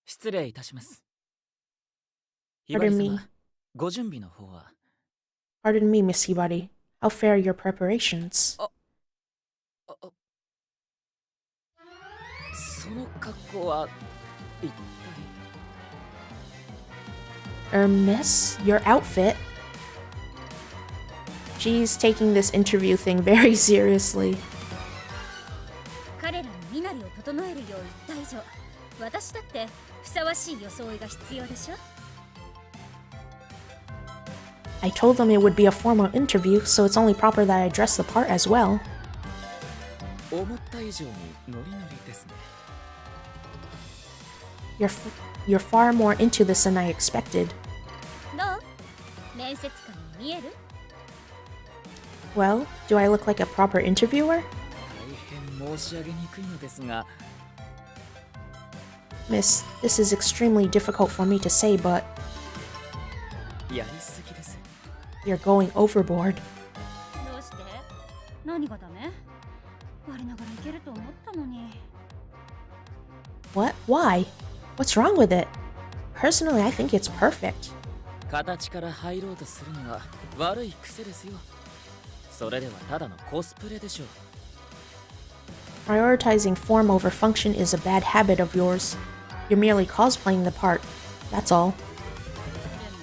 失礼いたします。 Pardon me. ご準備の方は。 Pardon me, Miss Hibari. How fare your preparations? その格好は一体。 Miss, your outfit? She's taking this interview thing very seriously. 彼らの身なりを整えるよう言った以上、私だってふさわしい装いが必要でしょ。 I told them it would be a formal interview, so it's only proper that I dress the part as well. 思った以上にノリノリですね。 You're far more into this than I expected. どう？面接官に見える？ Well, do I look like a proper interviewer? 大変申し上げにくいのですが。 Miss, this is extremely difficult for me to say, but やりすぎです。 you're going overboard. どうして？何がダメ？我ながらいけると思ったのに。What? Why? What's wrong with it? Personally, I think it's perfect. 形から入ろうとするのは悪い癖ですよ。それではただのコスプレでしょう。Prioritizing form over function is a bad habit of yours. You're merely cosplaying the part. That's all. でも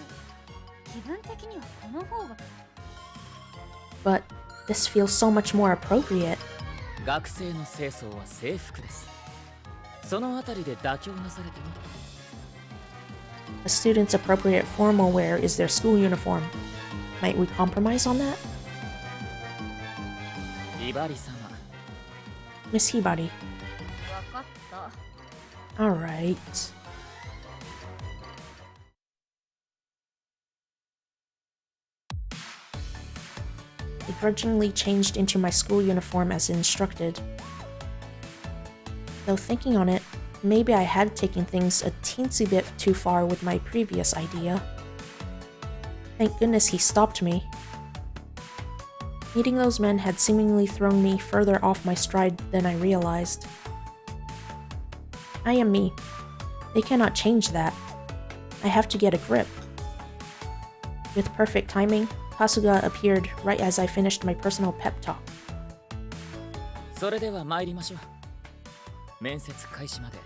気分的にはこの方が。But this feels so much more appropriate. 学生の清掃は制服です。そのあたりで妥協なされても。A student's appropriate formal wear is their school uniform. Might we compromise on that? ひばり様。Miss Hibari. わかった。Alright. I grudgingly changed into my school uniform as instructed. Though thinking on it, maybe I had taken things a teensy bit too far with my previous idea. Thank goodness he stopped me. Meeting those men had seemingly thrown me further off my stride than I realized. I am me. They cannot change that. I have to get a grip. With perfect timing, Kasuga appeared right as I finished my personal pep talk. それでは参りましょう。面接開始まで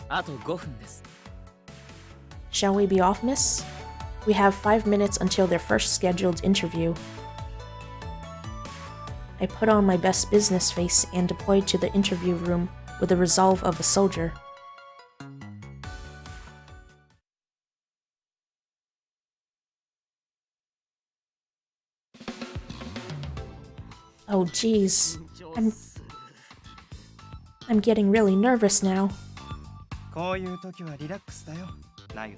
あと5分です。Shall we be off, miss? We have 5 minutes until their first scheduled interview. I put on my best business face and deployed to the interview room with the resolve of a soldier. Oh geez, I'm getting really nervous now. こういう時はリラックスだよ、なゆ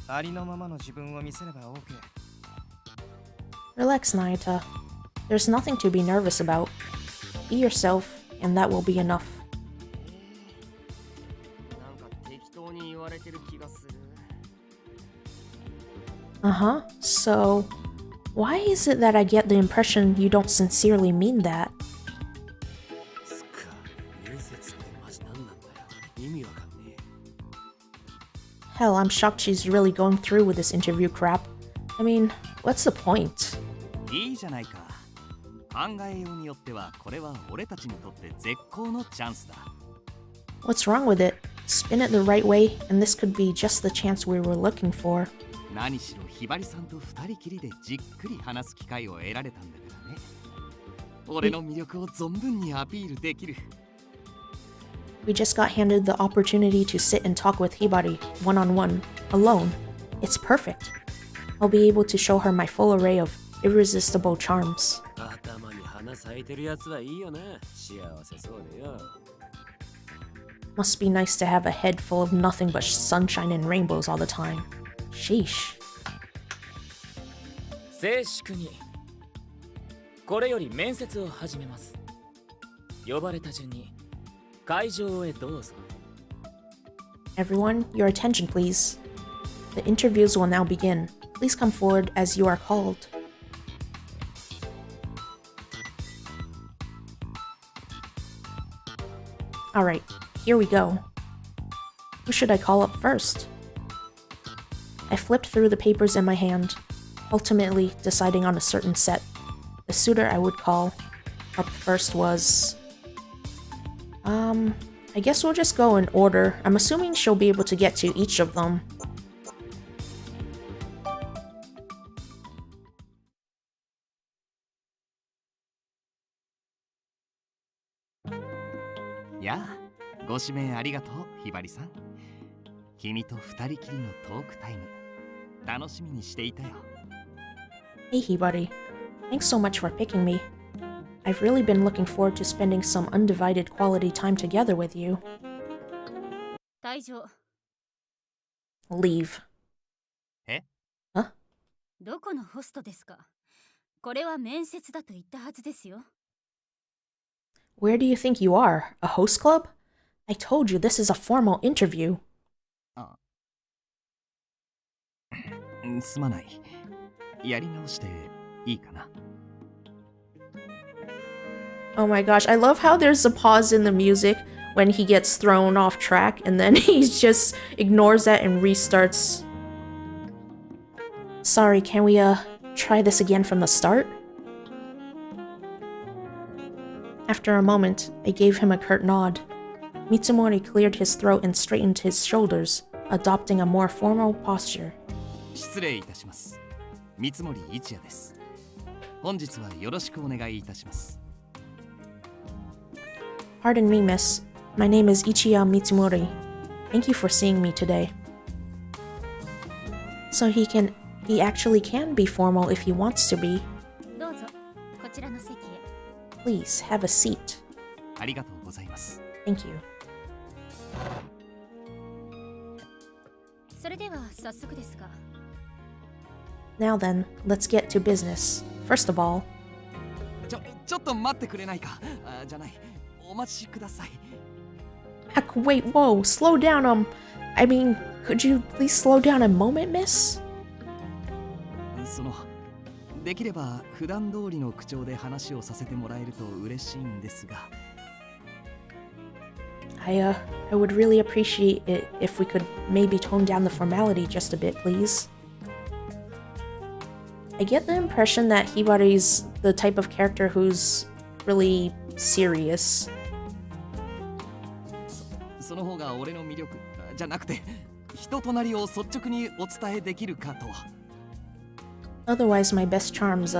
た。ありのままの自分を見せれば OK。Relax, Nayuta. There's nothing to be nervous about. Be yourself, and that will be enough. なんか適当に言われてる気がする。Uh-huh. So, why is it that I get the impression you don't sincerely mean that? つか、面接ってマジなんなんだよ。意味わかんねえ。 Hell, I'm shocked she's really going through with this interview crap. I mean, what's the point? いいじゃないか。考えようによってはこれは俺たちにとって絶好のチャンスだ。What's wrong with it? Spin it the right way, and this could be just the chance we were looking for. 何しろひばりさんと二人きりでじっくり話す機会を得られたんだからね。俺の魅力を存分にアピールできる。We just got handed the opportunity to sit and talk with Hibari, one-on-one, alone. It's perfect. I'll be able to show her my full array of irresistible charms. 頭に花咲いてるやつはいいよな。幸せそうでよ。Must be nice to have a head full of nothing but sunshine and rainbows all the time. Sheesh. 静粛に。これより面接を始めます。呼ばれた順に会場へどうぞ。Everyone, your attention please. The interviews will now begin. Please come forward as you are called. Alright, here we go. Who should I call up first? I flipped through the papers in my hand, ultimately deciding on a certain set. The suitor I would call up first was... I guess we'll just go in order. I'm assuming she'll be able to get to each of them. Yeah, ご指名ありがとう、ひばりさん。君と二人きりのトークタイム、楽しみにしていたよ。Hey, Hibari. Thanks so much for picking me. I've really been looking forward to spending some undivided quality time together with you. 退場。Leave. え？どこのホストですか？これは面接だと言ったはずですよ。Where do you think you are? A host club? I told you this is a formal interview. すまない。やり直していいかな。Oh my gosh, I love how there's a pause in the music when he gets thrown off track and then he just ignores that and restarts. Sorry, can we try this again from the start? After a moment, I gave him a curt nod. Mitsumori cleared his throat and straightened his shoulders, adopting a more formal posture. 失礼いたします。三森一也です。本日はよろしくお願いいたします。Pardon me, miss. My name is Ichiya Mitsumori. Thank you for seeing me today. So he actually can be formal if he wants to be. どうぞこちらの席へ。 Please, have a seat. ありがとうございます。Thank you. それでは早速ですが。 Now then, let's get to business. First of all, ちょっと待ってくれないか。じゃない。お待ちください。wait, whoa, slow down, I mean, could you please slow down a moment, miss? できれば普段通りの口調で話をさせてもらえると嬉しいんですが。I would really appreciate it if we could maybe tone down the formality just a bit, please. I get the impression that Hibari's the type of character who's really serious. その方が俺の魅力じゃなくて、人となりを率直にお伝えできるかと。Otherwise, my best charms,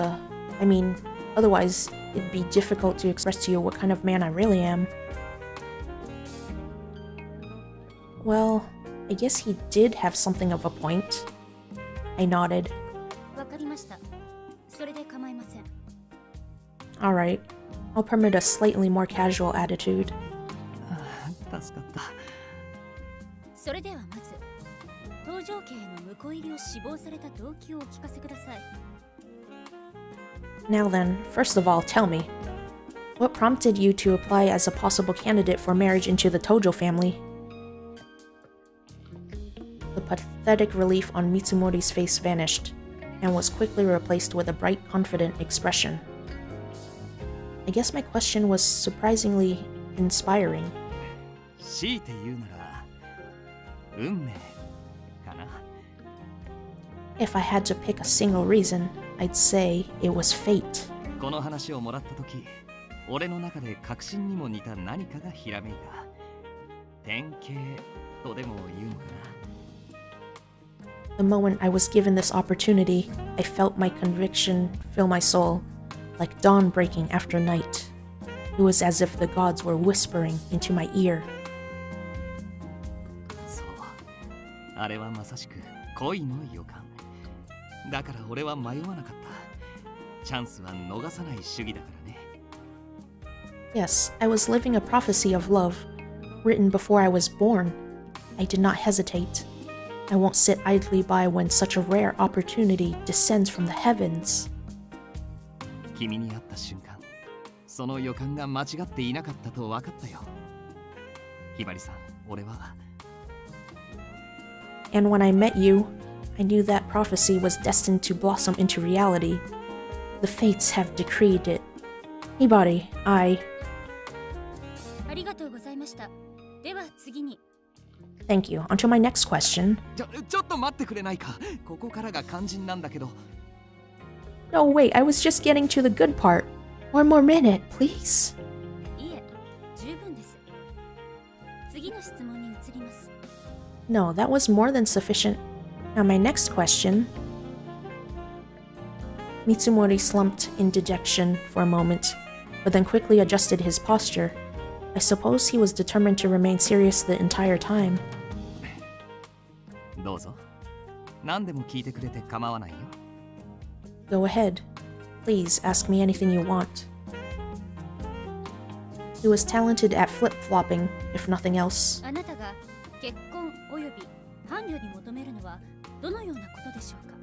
otherwise, it'd be difficult to express to you what kind of man I really am. Well, I guess he did have something of a point. I nodded. わかりました。それで構いません。 Alright, I'll permit a slightly more casual attitude. 助かった。それではまず搭乗系の婿入りを志望された動機をお聞かせください。 Now then, first of all, tell me, what prompted you to apply as a possible candidate for marriage into the Tojo family? The pathetic relief on Mitsumori's face vanished, and was quickly replaced with a bright, confident expression. I guess my question was surprisingly inspiring. 強いて言うなら、運命かな。If I had to pick a single reason, I'd say it was fate. この話をもらったとき、俺の中で確信にも似た何かがひらめいた。典型とでも言うのかな。The moment I was given this opportunity, I felt my conviction fill my soul, like dawn breaking after night. It was as if the gods were whispering into my ear. そう、あれはまさしく恋の予感。だから俺は迷わなかった。チャンスは逃さない主義だからね。Yes, I was living a prophecy of love, written before I was born. I did not hesitate. I won't sit idly by when such a rare opportunity descends from the heavens. 君に会った瞬間、その予感が間違っていなかったと分かったよ。ひばりさん、俺は。And when I met you, I knew that prophecy was destined to blossom into reality. The fates have decreed it. Hibari, ありがとうございました。では次に。 Thank you. On to my next question. ちょっと待ってくれないか。ここからが肝心なんだけど。No, wait, I was just getting to the good part. One more minute, please. いえ、十分です。次の質問に移ります。 No, that was more than sufficient. Now my next question. Mitsumori slumped in dejection for a moment, but then quickly adjusted his posture. I suppose he was determined to remain serious the entire time. どうぞ。何でも聞いてくれて構わないよ。Go ahead. Please ask me anything you want. He was talented at flip-flopping, if nothing else. あなたが結婚および伴侶に求めるのはどのようなことでしょうか。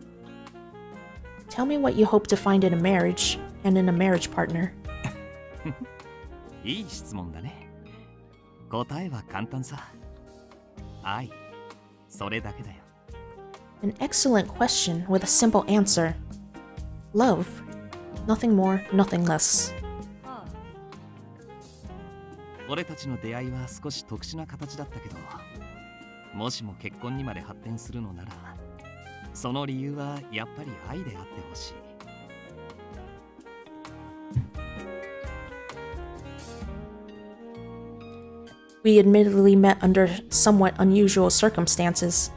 Tell me what you hope to find in a marriage, and in a marriage partner. いい質問だね。答えは簡単さ。愛。それだけだよ。An excellent question with a simple answer. Love. Nothing more, nothing less. はあ、俺たちの出会いは少し特殊な形だったけど、もしも結婚にまで発展するのなら、その理由はやっぱり愛であってほしい。We admittedly met under somewhat unusual circumstances,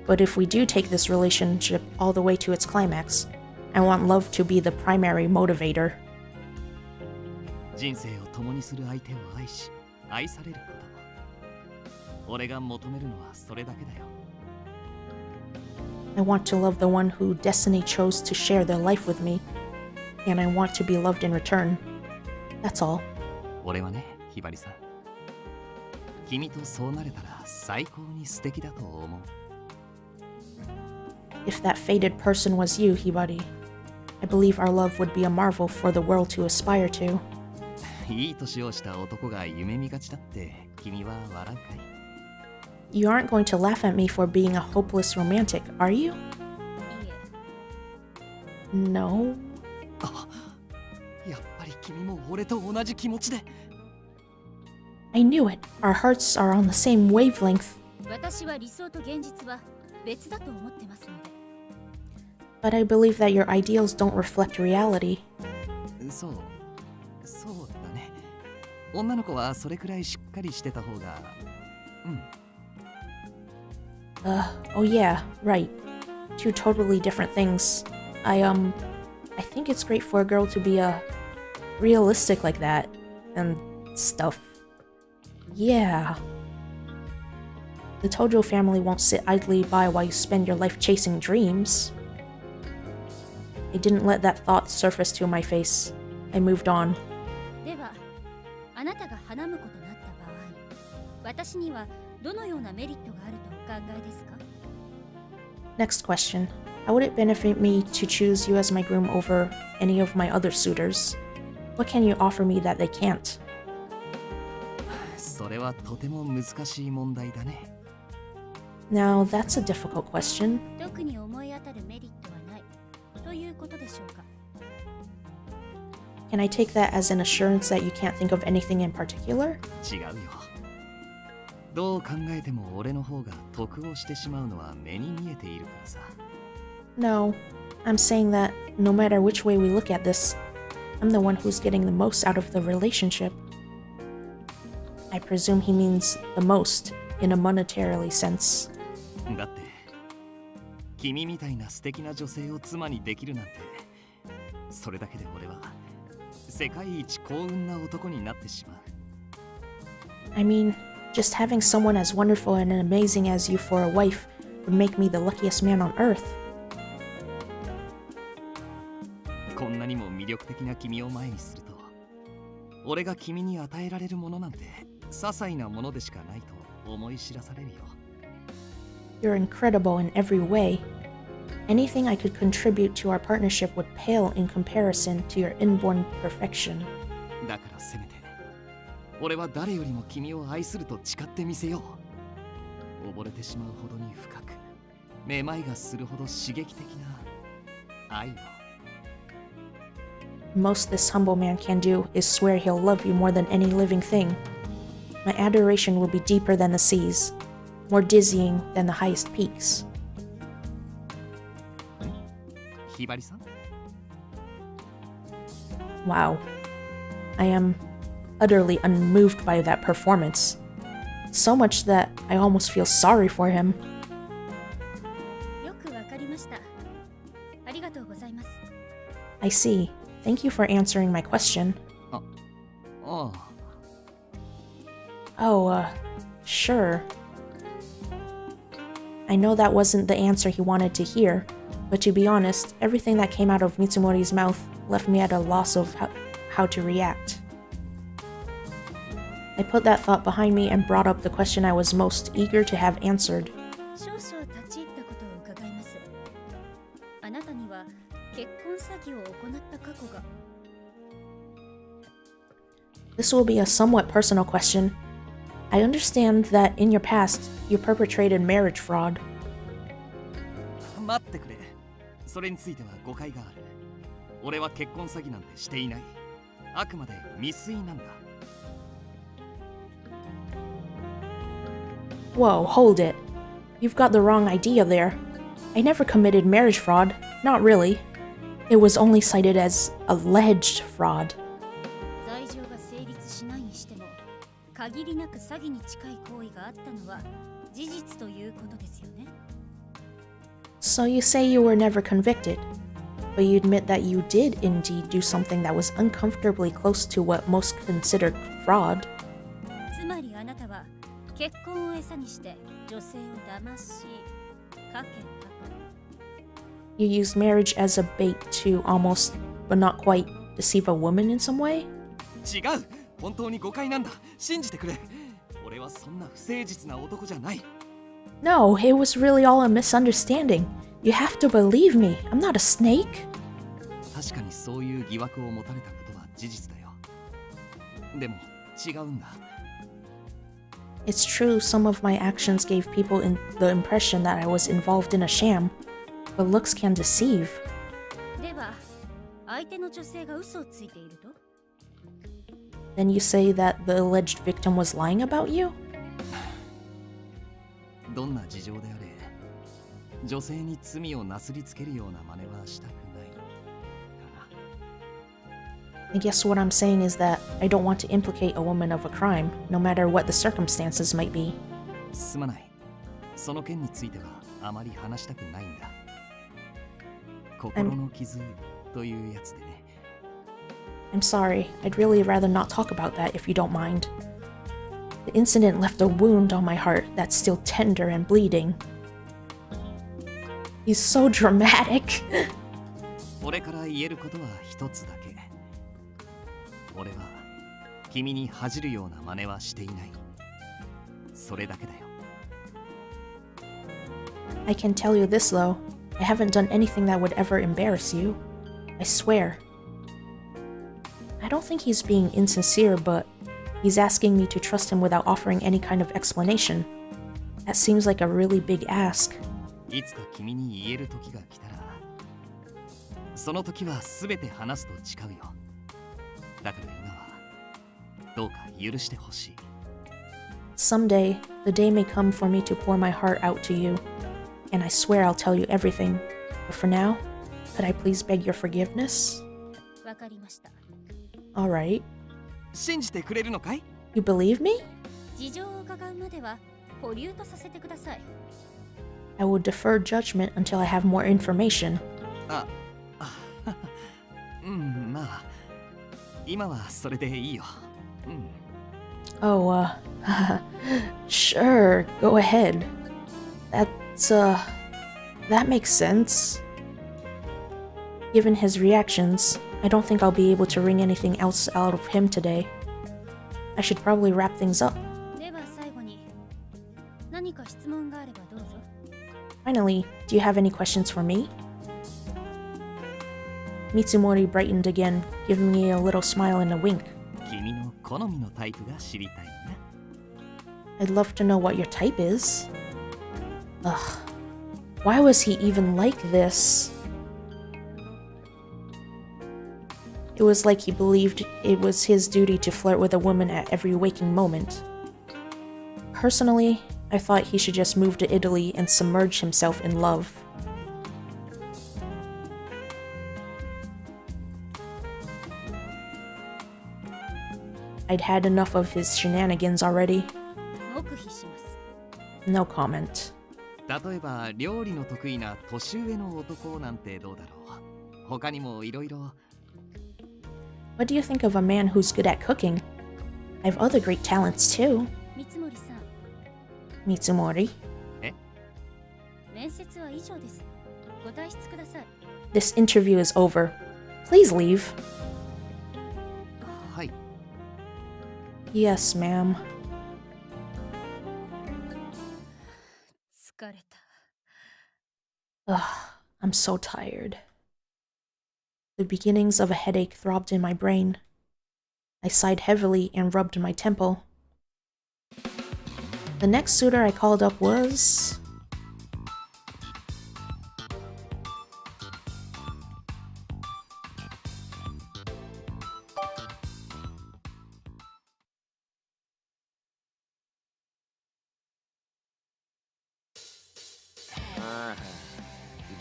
but if we do take this relationship all the way to its climax, I want love to be the primary motivator. 人生を共にする相手を愛し、愛されること。俺が求めるのはそれだけだよ。I want to love the one who destiny chose to share their life with me, and I want to be loved in return. That's all. 俺はね、ひばりさん。君とそうなれたら最高に素敵だと思う。If that fated person was you, Hibari, I believe our love would be a marvel for the world to aspire to. いい年をした男が夢見がちだって君は笑うかい？ You aren't going to laugh at me for being a hopeless romantic, are you? いいえ No. あ、やっぱり君も俺と同じ気持ちで。I knew it. Our hearts are on the same wavelength. 私は理想と現実は別だと思ってますので。 But I believe that your ideals don't reflect reality. そうだね。女の子はそれくらいしっかりしてた方が。Oh yeah, right. Two totally different things. I think it's great for a girl to be realistic like that and stuff. Yeah. The Tojo family won't sit idly by while you spend your life chasing dreams. I didn't let that thought surface to my face. I moved on. では、あなたが花婿となった場合、私にはどのようなメリットがあるとお考えですか？ Next question. How would it benefit me to choose you as my groom over any of my other suitors? What can you offer me that they can't? それはとても難しい問題だね。Now, that's a difficult question. 特に思い当たるメリットはないということでしょうか？ Can I take that as an assurance that you can't think of anything in particular? 違うよ。どう考えても俺の方が得をしてしまうのは目に見えているからさ。No, I'm saying that no matter which way we look at this, I'm the one who's getting the most out of the relationship. I presume he means the most in a monetarily sense. だって君みたいな素敵な女性を妻にできるなんて、それだけで俺は世界一幸運な男になってしまう。 I mean, just having someone as wonderful and amazing as you for a wife would make me the luckiest man on earth. こんなにも魅力的な君を前にすると、俺が君に与えられるものなんて些細なものでしかないと思い知らされるよ。 You're incredible in every way. Anything I could contribute to our partnership would pale in comparison to your inborn perfection. だからせめて俺は誰よりも君を愛すると誓ってみせよう。溺れてしまうほどに深く、めまいがするほど刺激的な愛を。 Most this humble man can do is swear he'll love you more than any living thing. My adoration will be deeper than the seas, more dizzying than the highest peaks. ひばりさん、 Wow. I am utterly unmoved by that performance. So much that I almost feel sorry for him. よくわかりました。ありがとうございます。 I see. Thank you for answering my question. ああ。 Oh, sure. I know that wasn't the answer he wanted to hear, but to be honest, everything that came out of Mitsumori's mouth left me at a loss of how to react. I put that thought behind me and brought up the question I was most eager to have answered. 少々立ち入ったことを伺います。あなたには結婚詐欺を行った過去が。 This will be a somewhat personal question. I understand that in your past, you perpetrated marriage fraud. 待ってくれ。それについては誤解がある。俺は結婚詐欺なんてしていない。あくまで未遂なんだ。Whoa, hold it. You've got the wrong idea there. I never committed marriage fraud. Not really. It was only cited as alleged fraud. 罪状が成立しないにしても、限りなく詐欺に近い行為があったのは事実ということですよね。So you say you were never convicted, but you admit that you did indeed do something that was uncomfortably close to what most considered fraud. つまりあなたは結婚を餌にして女性を騙しかけた。 You used marriage as a bait to almost, but not quite, deceive a woman in some way? 違う、本当に誤解なんだ。信じてくれ。俺はそんな不誠実な男じゃない。 No, it was really all a misunderstanding. You have to believe me. I'm not a snake. 確かにそういう疑惑を持たれたことは事実だよ。でも違うんだ。 It's true, some of my actions gave people the impression that I was involved in a sham, but looks can deceive. では、相手の女性が嘘をついていると？ Then you say that the alleged victim was lying about you? どんな事情であれ、女性に罪をなすりつけるような真似はしたくないかな。 I guess what I'm saying is that I don't want to implicate a woman of a crime, no matter what the circumstances might be. すまない。その件についてはあまり話したくないんだ。心の傷というやつでね。 I'm sorry, I'd really rather not talk about that if you don't mind. The incident left a wound on my heart that's still tender and bleeding. He's so dramatic. 俺から言えることは一つだけ。俺は君に恥じるような真似はしていない。それだけだよ。 I can tell you this though, I haven't done anything that would ever embarrass you. I swear. I don't think he's being insincere, but he's asking me to trust him without offering any kind of explanation. That seems like a really big ask. いつか君に言える時が来たら、その時は全て話すと誓うよ。だから今はどうか許してほしい。 Someday, the day may come for me to pour my heart out to you, and I swear I'll tell you everything. But for now, could I please beg your forgiveness? わかりました。 Alright. 信じてくれるのかい？ You believe me? 事情を伺うまでは保留とさせてください。 I will defer judgment until I have more information. まあ、今はそれでいいよ。Oh, sure, go ahead. That makes sense. Given his reactions, I don't think I'll be able to wring anything else out of him today. I should probably wrap things up. では最後に何か質問があればどうぞ。 Finally, do you have any questions for me? Mitsumori brightened again, giving me a little smile and a wink. 君の好みのタイプが知りたいな。 I'd love to know what your type is. Ugh. Why was he even like this? It was like he believed it was his duty to flirt with a woman at every waking moment. Personally, I thought he should just move to Italy and submerge himself in love. I'd had enough of his shenanigans already. 黙秘します。 No comment. 例えば料理の得意な年上の男なんてどうだろう。他にもいろいろ。 What do you think of a man who's good at cooking? I have other great talents too. 三森さん、 Mitsumori. 面接は以上です。ご退出ください。 This interview is over. Please leave. はい。 Yes, ma'am. 疲れた。 Ugh, I'm so tired. The beginnings of a headache throbbed in my brain. I sighed heavily and rubbed my temple. The next suitor I called up was...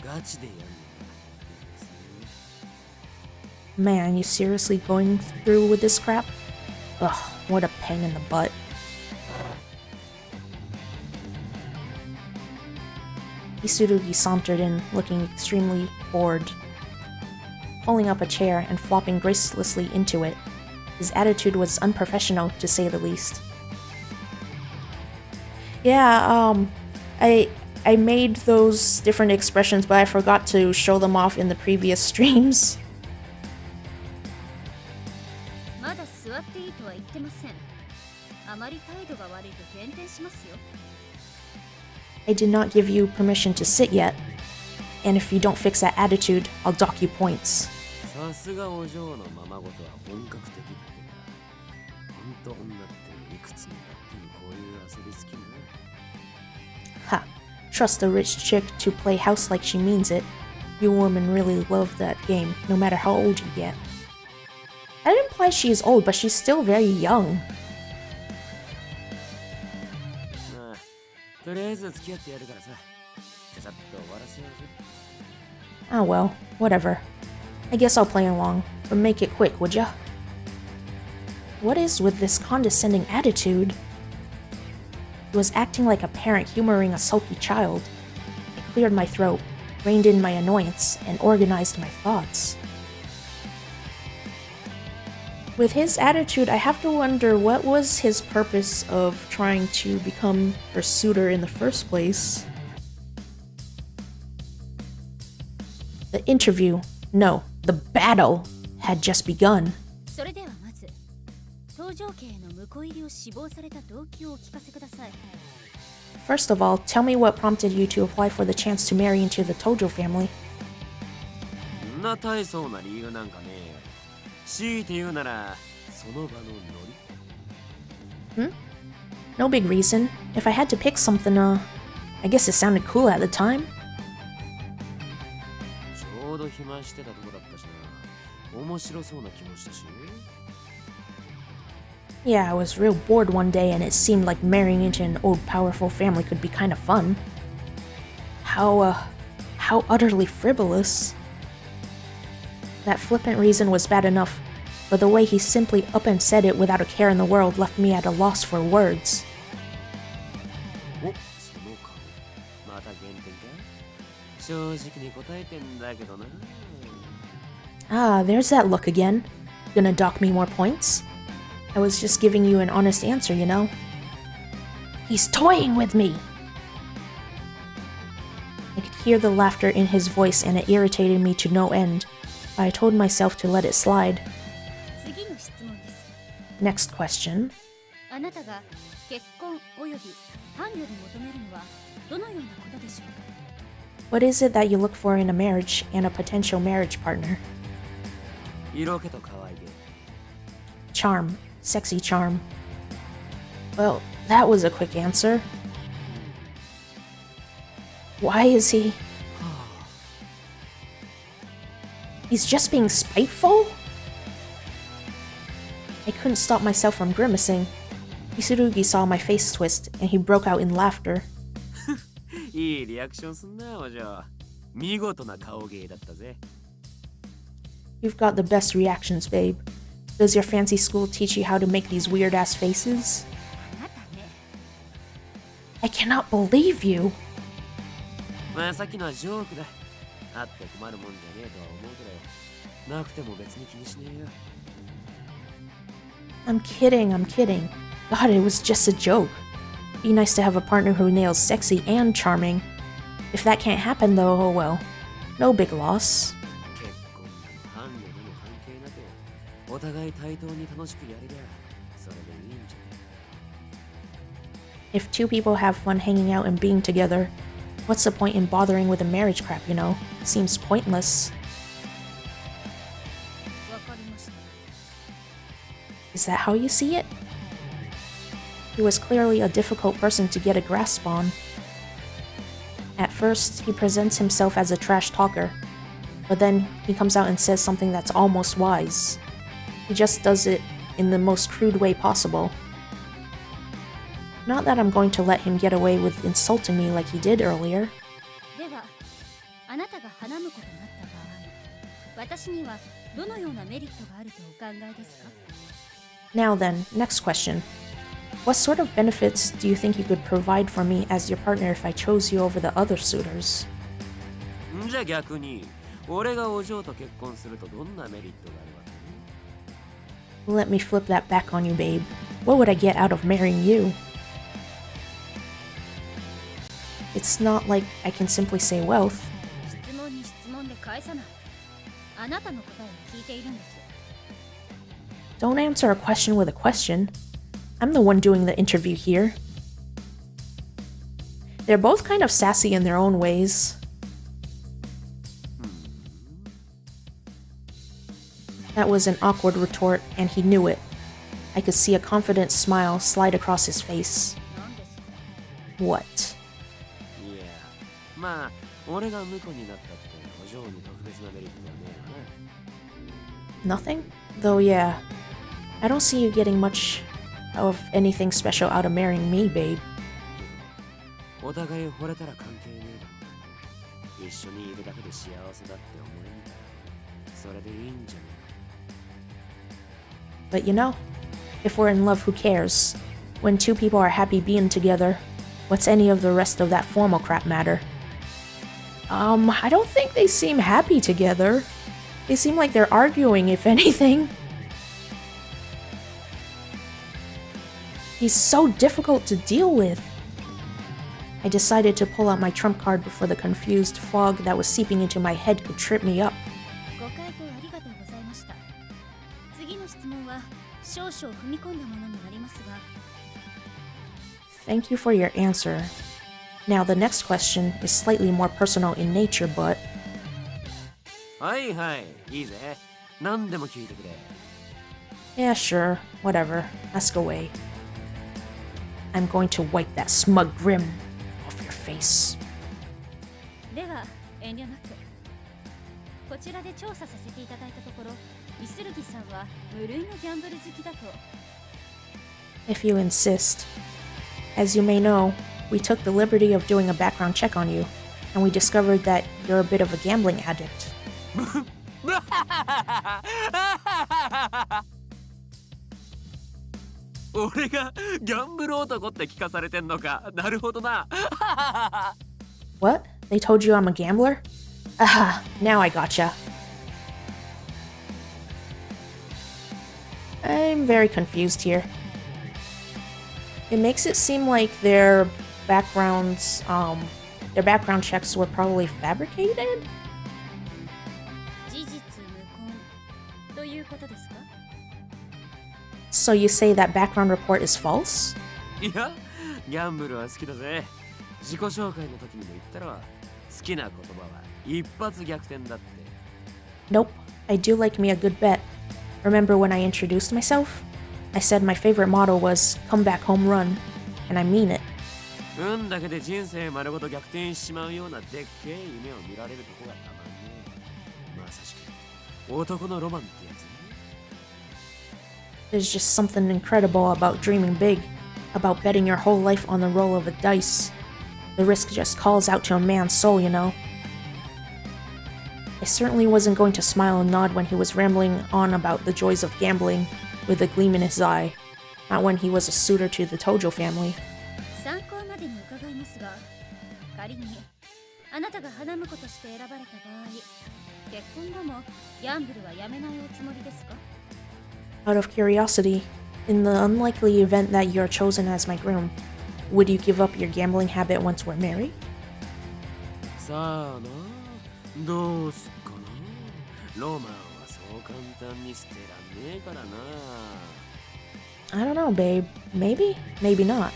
ガチでやるんだ。 Man, you seriously going through with this crap? Ugh, what a pain in the butt. Isurugi sauntered in, looking extremely bored, pulling up a chair and flopping gracelessly into it. His attitude was unprofessional, to say the least. Yeah, I made those different expressions, but I forgot to show them off in the previous streams. まだ座っていいとは言ってません。あまり態度が悪いと減点しますよ。 I did not give you permission to sit yet, and if you don't fix that attitude, I'll dock you points. さすがお嬢のままごとは本格的ってか。ほんと女っていくつになってもこういう遊び好きね。 Ha! Trust a rich chick to play house like she means it. You women really love that game, no matter how old you get. I didn't imply she is old, but she's still very young. まあ、とりあえず付き合ってやるからさ。ちゃちゃっと終わらせようぜ。 Ah well, whatever. I guess I'll play along, but make it quick, would ya? What is with this condescending attitude? He was acting like a parent humoring a sulky child. I cleared my throat, reined in my annoyance, and organized my thoughts. With his attitude, I have to wonder what was his purpose of trying to become her suitor in the first place. The interview, no, the battle, had just begun. それではまず、搭乗系の婿入りを志望された動機をお聞かせください。 First of all, tell me what prompted you to apply for the chance to marry into the Tojo family. そんな大層な理由なんかねえよ。強いて言うなら、その場のノリ。No big reason. If I had to pick something, I guess it sounded cool at the time. ちょうど暇してたとこだったしな。面白そうな気もしたし。 Yeah, I was real bored one day and it seemed like marrying into an old powerful family could be kind of fun. How utterly frivolous. That flippant reason was bad enough, but the way he simply up and said it without a care in the world left me at a loss for words. お、その顔。また減点か？正直に答えてんだけどな。 Ah, there's that look again. Gonna dock me more points? I was just giving you an honest answer, you know? He's toying with me! I could hear the laughter in his voice and it irritated me to no end, but I told myself to let it slide. 次の質問です。 Next question. あなたが結婚および伴侶に求めるのはどのようなことでしょうか。 What is it that you look for in a marriage and a potential marriage partner? 色気と可愛げ。 Charm. Sexy charm. Well, that was a quick answer. Why is he... He's just being spiteful? I couldn't stop myself from grimacing. Isurugi saw my face twist, and he broke out in laughter. いいリアクションすんな、お嬢。見事な顔芸だったぜ。 You've got the best reactions, babe. Does your fancy school teach you how to make these weird-ass faces? あなたね。 I cannot believe you! まあさっきのはジョークだ。あって困るもんじゃねえとは思うけど、なくても別に気にしねえよ。 I'm kidding. God, it was just a joke. Be nice to have a partner who nails sexy and charming. If that can't happen though, oh well. No big loss. 結婚でも伴侶でも関係なく、お互い対等に楽しくやれりゃ、それでいいんじゃね。 If two people have fun hanging out and being together, what's the point in bothering with the marriage crap, you know? Seems pointless. わかりました。 Is that how you see it? He was clearly a difficult person to get a grasp on. At first, he presents himself as a trash talker, but then he comes out and says something that's almost wise. He just does it in the most crude way possible. Not that I'm going to let him get away with insulting me like he did earlier. では、あなたが花婿となった場合、私にはどのようなメリットがあるとお考えですか？ Now then, next question. What sort of benefits do you think you could provide for me as your partner if I chose you over the other suitors? じゃあ逆に俺がお嬢と結婚するとどんなメリットがあるわけ？ Let me flip that back on you, babe. What would I get out of marrying you? It's not like I can simply say wealth. 質問に質問で返さない。あなたの答えを聞いているんです。Don't answer a question with a question. I'm the one doing the interview here. They're both kind of sassy in their own ways. That was an awkward retort, and he knew it. I could see a confident smile slide across his face. 何ですか？ What? いや、まあ俺が婿になったってお嬢に特別なメリットはねえわな。 Nothing? Though, yeah. I don't see you getting much of anything special out of marrying me, babe. お互い惚れたら関係ねえだろ。一緒にいるだけで幸せだって思えんだよ。それでいいんじゃねえ。 But you know, if we're in love, who cares? When two people are happy being together, what's any of the rest of that formal crap matter? I don't think they seem happy together. They seem like they're arguing, if anything. He's so difficult to deal with. I decided to pull out my trump card before the confused fog that was seeping into my head could trip me up. ご回答ありがとうございました。次の質問は少々踏み込んだものになりますが。 Thank you for your answer. Now, the next question is slightly more personal in nature, but... はいはい、いいぜ。何でも聞いてくれ。 Yeah, sure. Whatever. Ask away. I'm going to wipe that smug grin off your face. では遠慮なく。こちらで調査させていただいたところ、イスルギさんは無類のギャンブル好きだと。 If you insist. As you may know, we took the liberty of doing a background check on you, and we discovered that you're a bit of a gambling addict. 俺がギャンブル男って聞かされてんのか。なるほどな。What? They told you I'm a gambler? Aha, now I gotcha. I'm very confused here. It makes it seem like their background checks were probably fabricated? 事実無根ということですか？ So you say that background report is false? いや、ギャンブルは好きだぜ。自己紹介の時にも言ったろ。好きな言葉は一発逆転だって。 Nope, I do like me a good bet. Remember when I introduced myself? I said my favorite motto was, come back home run, and I mean it. 運だけで人生丸ごと逆転しちまうようなでっけえ夢を見られるとこがたまんねえ。まさしく男のロマンってやつね。 There's just something incredible about dreaming big, about betting your whole life on the roll of a dice. The risk just calls out to a man's soul, you know. I certainly wasn't going to smile and nod when he was rambling on about the joys of gambling, with a gleam in his eye, not when he was a suitor to the Tojo family. 参考までに伺いますが、仮にあなたが花婿として選ばれた場合、結婚後もギャンブルはやめないおつもりですか？ Out of curiosity, in the unlikely event that you're chosen as my groom, would you give up your gambling habit once we're married? さあな、どうすっかな。ロマンはそう簡単に捨てらんねえからな。 I don't know, babe. Maybe? Maybe not.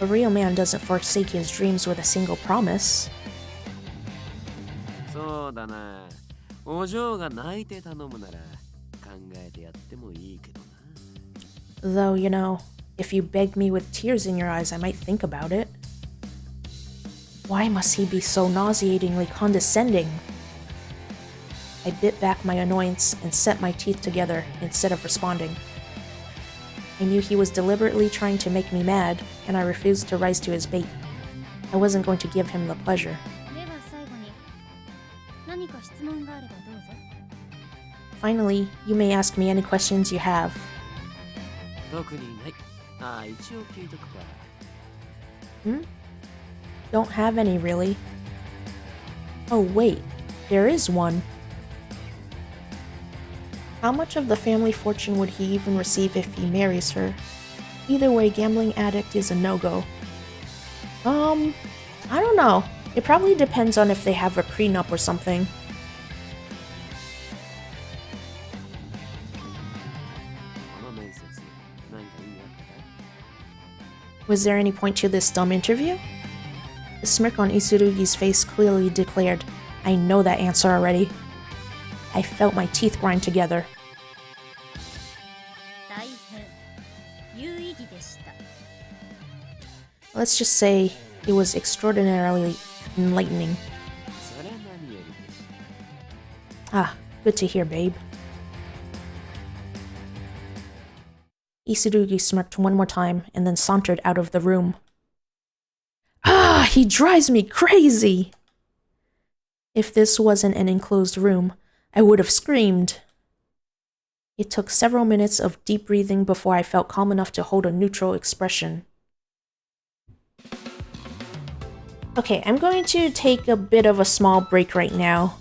A real man doesn't forsake his dreams with a single promise. そうだな。お嬢が泣いて頼むなら考えてやってもいいけどな。 Though, you know, if you begged me with tears in your eyes, I might think about it. Why must he be so nauseatingly condescending? I bit back my annoyance and set my teeth together instead of responding. I knew he was deliberately trying to make me mad, and I refused to rise to his bait. I wasn't going to give him the pleasure. では最後に、質問があればどうぞ。 Finally, you may ask me any questions you have. 特にない。ああ、一応聞いとくか。Hmm? Don't have any, really. Oh, wait. There is one. How much of the family fortune would he even receive if he marries her? Either way, gambling addict is a no-go. I don't know. It probably depends on if they have a prenup or something. この面接、何か意味あったか？ Was there any point to this dumb interview? The smirk on Isurugi's face clearly declared, I know that answer already. I felt my teeth grind together. 大変有意義でした。 Let's just say it was extraordinarily enlightening. それは何よりでし Ah, good to hear, babe. Isurugi smirked one more time and then sauntered out of the room. Ah, he drives me crazy! If this wasn't an enclosed room, I would have screamed. It took several minutes of deep breathing before I felt calm enough to hold a neutral expression. Okay, I'm going to take a bit of a small break right now.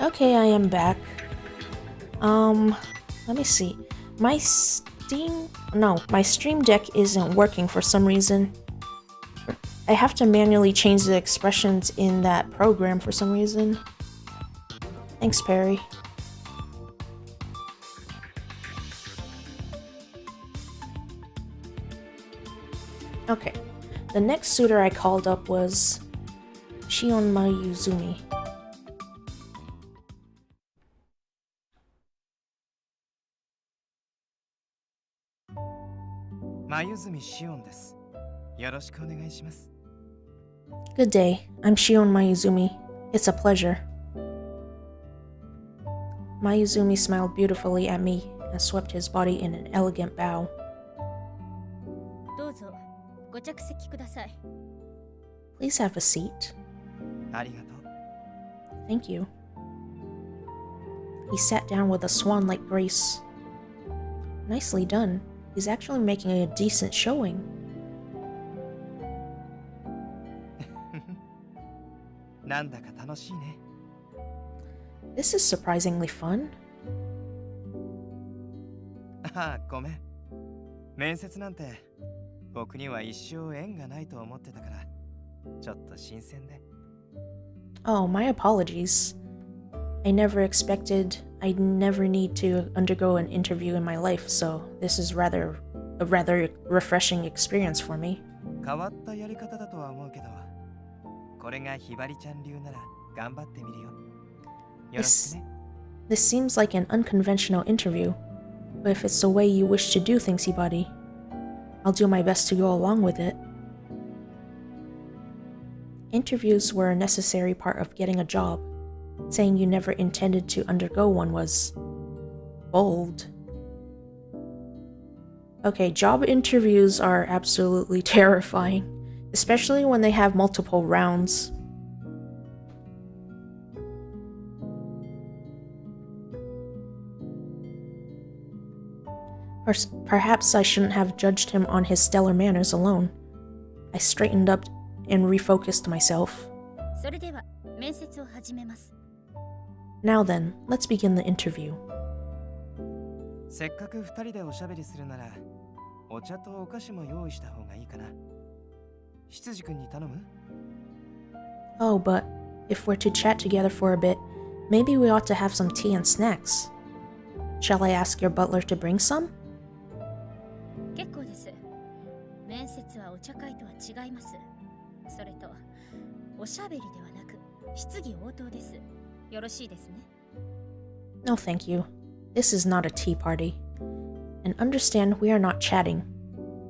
Okay, I am back. Let me see. My Stream Deck isn't working for some reason. I have to manually change the expressions in that program for some reason. Thanks, Perry. Okay, the next suitor I called up was Shion Mayuzumi. Mayuzumi Shion です。よろしくお願いします。Good day, I'm Shion Mayuzumi. It's a pleasure. Mayuzumi smiled beautifully at me and swept his body in an elegant bow. どうぞご着席ください。 Please have a seat. ありがとう。 Thank you. He sat down with a swan-like grace. Nicely done. He's actually making a decent showing. なんだか楽しいね。 This is surprisingly fun. ああ、ごめん。面接なんて僕には一生縁がないと思ってたから、ちょっと新鮮で。Oh, my apologies. I never expected I'd never need to undergo an interview in my life, so this is a rather refreshing experience for me. 変わったやり方だとは思うけど、これがひばりちゃん流なら頑張ってみるよ。よろしくね。This seems like an unconventional interview, but if it's the way you wish to do things, Hibari, I'll do my best to go along with it. Interviews were a necessary part of getting a job. Saying you never intended to undergo one was bold. Okay, job interviews are absolutely terrifying, especially when they have multiple rounds. Perhaps I shouldn't have judged him on his stellar manners alone. I straightened up and refocused myself. それでは面接を始めます。 Now then, let's begin the interview. せっかく二人でおしゃべりするなら、お茶とお菓子も用意した方がいいかな。執事君に頼む？ Oh, but if we're to chat together for a bit, maybe we ought to have some tea and snacks. Shall I ask your butler to bring some? 結構です。面接はお茶会とは違います。それと、おしゃべりではなく、質疑応答です。よろしいですね。 No, thank you. This is not a tea party. And understand we are not chatting.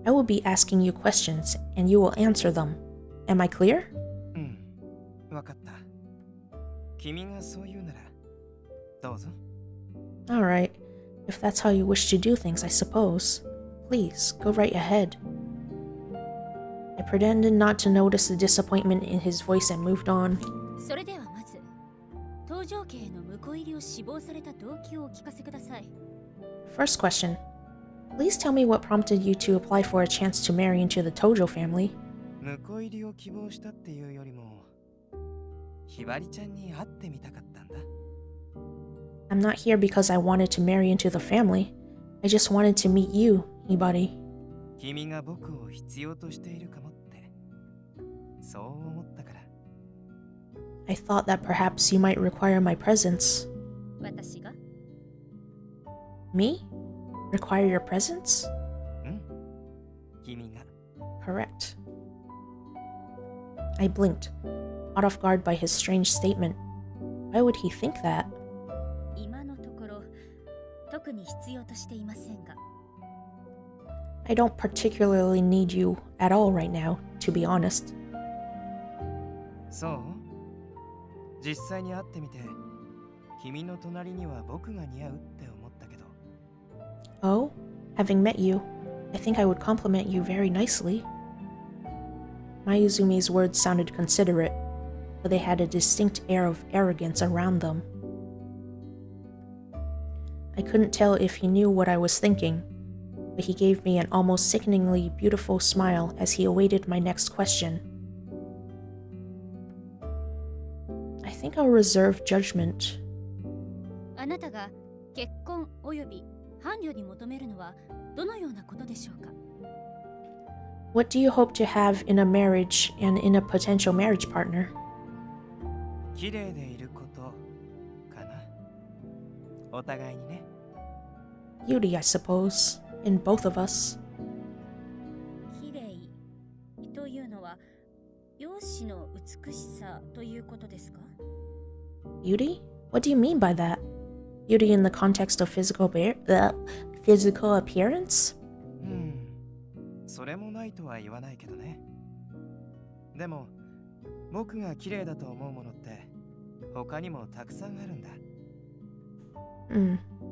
I will be asking you questions, and you will answer them. Am I clear? うん、わかった。君がそう言うなら、どうぞ。 Alright. If that's how you wish to do things, I suppose. Please, go right ahead. I pretended not to notice the disappointment in his voice and moved on. それではまず、搭乗家への婿入りを志望された動機をお聞かせください。 First question. Please tell me what prompted you to apply for a chance to marry into the Tojo family. 婿入りを希望したっていうよりも、ひばりちゃんに会ってみたかったんだ。 I'm not here because I wanted to marry into the family. I just wanted to meet you, Hibari. 君が僕を必要としているかもって、そう思ったから。 I thought that perhaps you might require my presence. 私が Me? Require your presence? うん。君が。 Correct. I blinked, caught off guard by his strange statement. Why would he think that? 今のところ、特に必要としていませんが。 I don't particularly need you at all right now, to be honest. そう？実際に会ってみて、君の隣には僕が似合うって思ったけど。 Oh? Having met you, I think I would compliment you very nicely. Mayuzumi's words sounded considerate, but they had a distinct air of arrogance around them. I couldn't tell if he knew what I was thinking, but he gave me an almost sickeningly beautiful smile as he awaited my next question. I think I'll reserve judgment あなたが結婚および伴侶に求めるのはどのようなことでしょうか？ What do you hope to have in a marriage and in a potential marriage partner? 綺麗でいることかな。お互いにね。Beauty, I suppose, in both of us. 綺麗というのは容姿の美しさということですか？ Beauty? What do you mean by that? Beauty in the context of physical appearance? それもないとは言わないけどね。でも、僕が綺麗だと思うものって他にもたくさんあるんだ。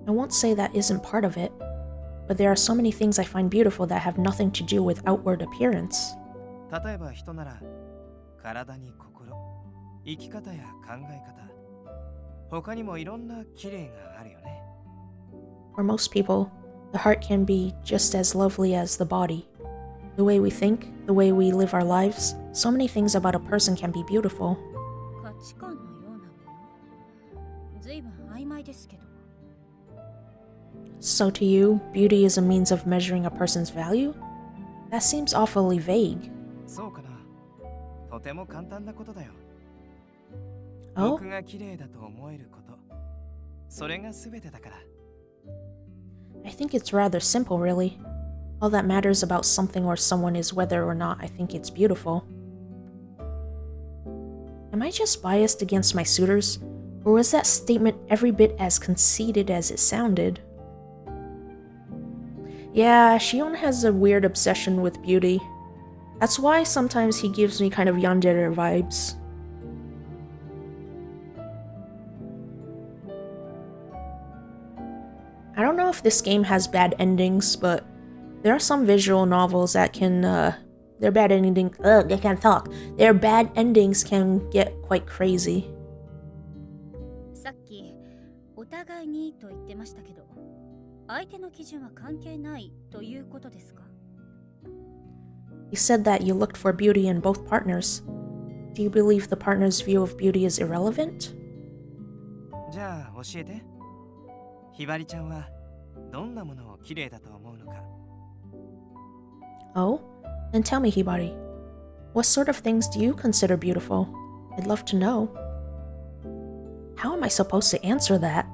I won't say that isn't part of it, but there are so many things I find beautiful that have nothing to do with outward appearance. 例えば人なら、体に心、生き方や考え方、他にもいろんな綺麗があるよね。For most people, the heart can be just as lovely as the body. The way we think, the way we live our lives, so many things about a person can be beautiful. 価値観のようなもの。随分曖昧ですけど。So to you, beauty is a means of measuring a person's value? That seems awfully vague. そうかな。とても簡単なことだよ。Oh? 僕が綺麗だと思えること。それが全てだから。I think it's rather simple, really. All that matters about something or someone is whether or not I think it's beautiful. Am I just biased against my suitors? Or was that statement every bit as conceited as it sounded? Yeah, Shion has a weird obsession with beauty. That's why sometimes he gives me kind of yandere vibes. I don't know if this game has bad endings, but there are some visual novels that can, their bad ending, I can't talk. Their bad endings can get quite crazy. さっきお互いにと言ってましたけど、相手の基準は関係ないということですか？ You said that you looked for beauty in both partners. Do you believe the partner's view of beauty is irrelevant? じゃあ教えて。ひばりちゃんはどんなものを綺麗だと思うのか。Oh? Then tell me, Hibari. What sort of things do you consider beautiful? I'd love to know. How am I supposed to answer that?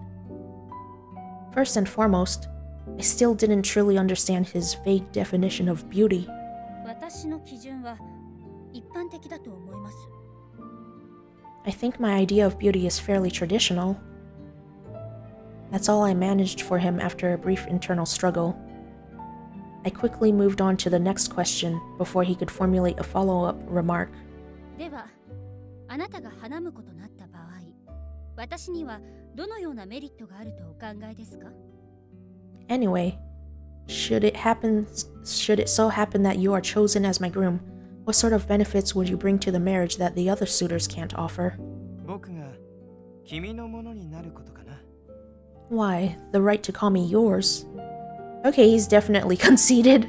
First and foremost, I still didn't truly understand his vague definition of beauty. 私の基準は一般的だと思います。I think my idea of beauty is fairly traditional. That's all I managed for him after a brief internal struggle. I quickly moved on to the next question before he could formulate a follow-up remark. では、あなたが花むことなった場合、私にはどのようなメリットがあるとお考えですか？ Anyway, should it so happen that you are chosen as my groom, what sort of benefits would you bring to the marriage that the other suitors can't offer? 僕が君のものになることかな。Why, the right to call me yours. Okay, he's definitely conceited.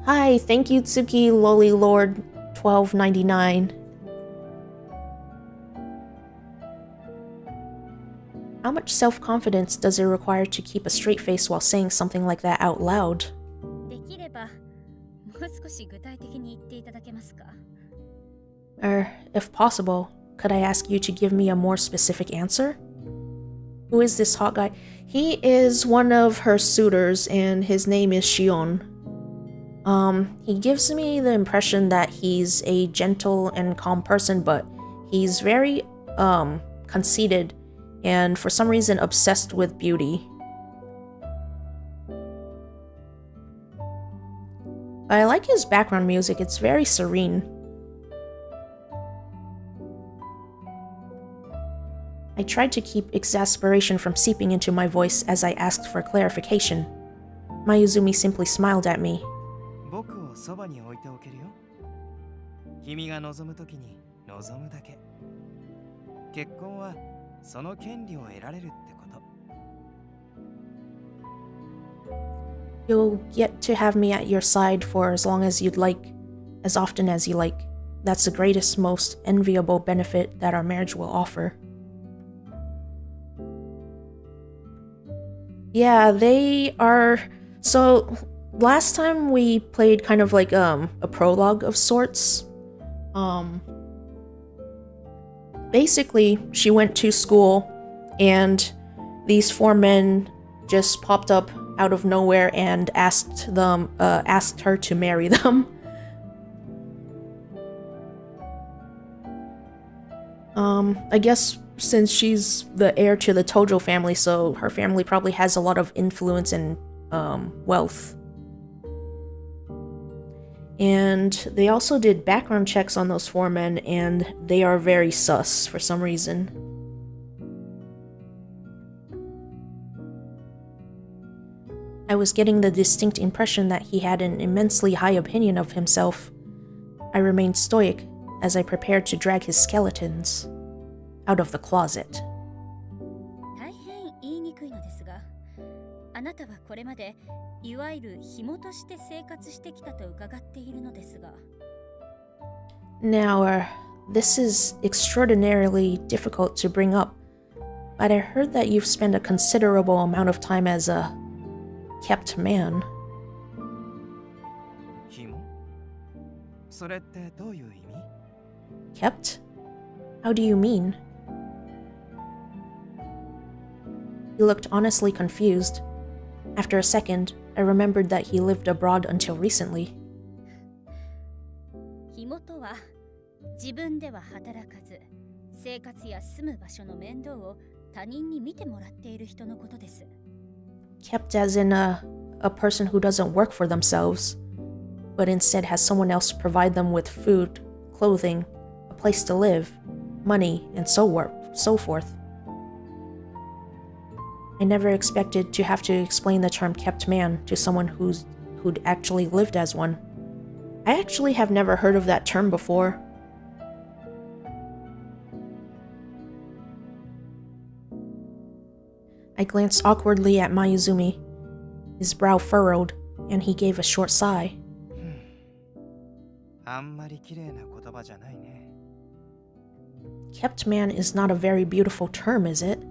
Hi, thank you, Tsuki Loli Lord 1299. How much self-confidence does it require to keep a straight face while saying something like that out loud? できれば、もう少し具体的に言っていただけますか？ If possible, could I ask you to give me a more specific answer? Who is this hot guy? He is one of her suitors, and his name is Shion. He gives me the impression that he's a gentle and calm person, but he's very, conceited, and for some reason obsessed with beauty. I like his background music, it's very serene. I tried to keep exasperation from seeping into my voice as I asked for clarification. Mayuzumi simply smiled at me. 僕をそばに置いておけるよ。君が望むときに望むだけ。結婚はその権利を得られるってこと。You'll get to have me at your side for as long as you'd like, as often as you like. that's the greatest, most enviable benefit that our marriage will offer. Yeah, they are. So, last time we played kind of like a prologue of sorts. Basically, she went to school and these four men just popped up out of nowhere and asked her to marry them. I guess since she's the heir to the Tojo family, so her family probably has a lot of influence and wealth. And they also did background checks on those four men, and they are very sus for some reason. I was getting the distinct impression that he had an immensely high opinion of himself. I remained stoic as I prepared to drag his skeletons out of the closet. 大変言いにくいのですが、あなたはこれまでいわゆる紐として生活してきたと伺っているのですが。Now, this is extraordinarily difficult to bring up, but I heard that you've spent a considerable amount of time as a kept man. 紐？それってどういう意味？ Kept? How do you mean? He looked honestly confused. After a second, I remembered that he lived abroad until recently. 紐とは自分では働かず、生活や住む場所の面倒を他人に見てもらっている人のことです。Kept as in a person who doesn't work for themselves, but instead has someone else provide them with food, clothing, a place to live, money, and so forth. I never expected to have to explain the term kept man to someone who'd actually lived as one. I actually have never heard of that term before. I glanced awkwardly at Mayuzumi. His brow furrowed, and he gave a short sigh. あんまり綺麗な言葉じゃないね。 Kept man is not a very beautiful term, is it?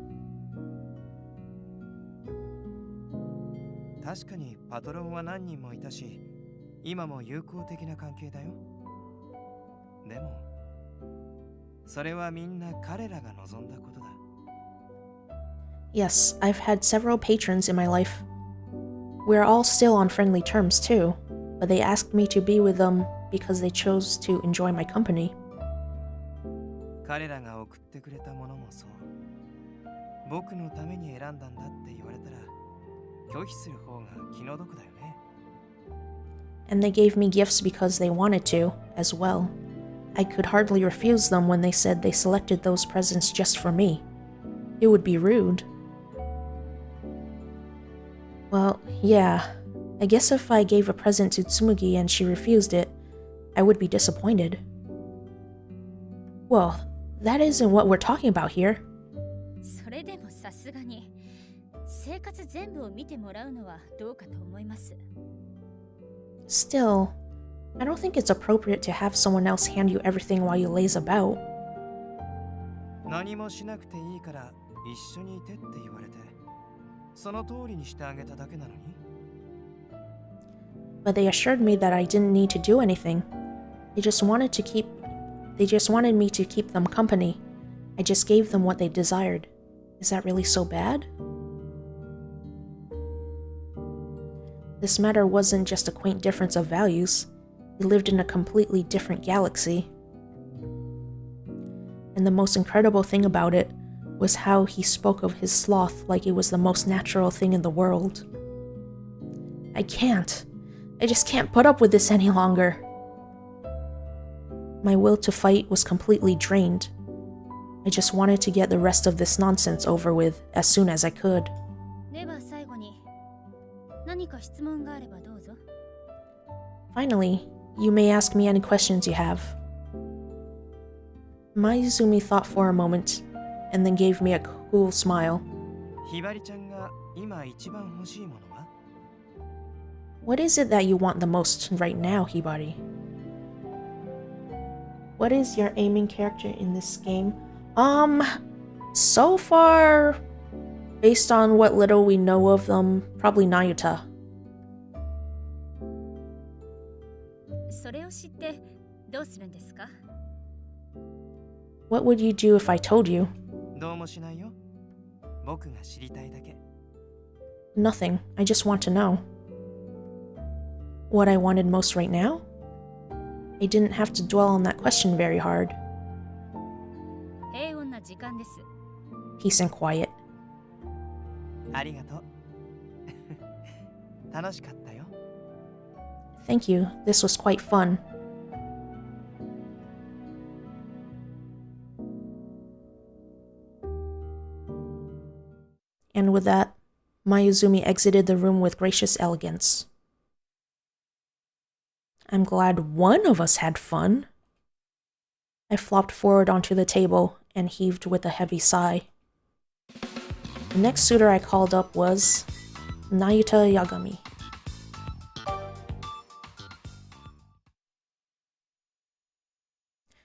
確かにパトロンは何人もいたし、今も友好的な関係だよ。でも、それはみんな彼らが望んだことだ。Yes, I've had several patrons in my life. We're all still on friendly terms too, but they asked me to be with them because they chose to enjoy my company. 彼らが送ってくれたものもそう。僕のために選んだんだって言われたら、拒否する方が気の毒だよね。And they gave me gifts because they wanted to, as well. I could hardly refuse them when they said they selected those presents just for me. It would be rude. Well, yeah. I guess if I gave a present to Tsumugi and she refused it, I would be disappointed. Well, that isn't what we're talking about here. それでもさすがに生活全部を見てもらうのはどうかと思います。Still, I don't think it's appropriate to have someone else hand you everything while you laze about. 何もしなくていいから一緒にいてって言われて、その通りにしてあげただけなのに。But they assured me that I didn't need to do anything. They just wanted me to keep them company. I just gave them what they desired. Is that really so bad? This matter wasn't just a quaint difference of values. We lived in a completely different galaxy. And the most incredible thing about it was how he spoke of his sloth like it was the most natural thing in the world. I just can't put up with this any longer. My will to fight was completely drained. I just wanted to get the rest of this nonsense over with as soon as I could. では最後に何か質問があればどうぞ。 Finally, you may ask me any questions you have. Mayuzumi thought for a moment, and then gave me a cool smile. ひばりちゃんが今一番欲しいものは？ What is it that you want the most right now, Hibari? What is your aiming character in this game? So far, based on what little we know of them, probably Nayuta. それを知ってどうするんですか？ What would you do if I told you? どうもしないよ。僕が知りたいだけ。Nothing. I just want to know. What I wanted most right now? I didn't have to dwell on that question very hard. 平穏な時間です。 Peace and quiet. ありがとう。楽しかったよ。Thank you. This was quite fun. And with that, Mayuzumi exited the room with gracious elegance. I'm glad one of us had fun. I flopped forward onto the table and heaved with a heavy sigh. The next suitor I called up was Nayuta Yagami.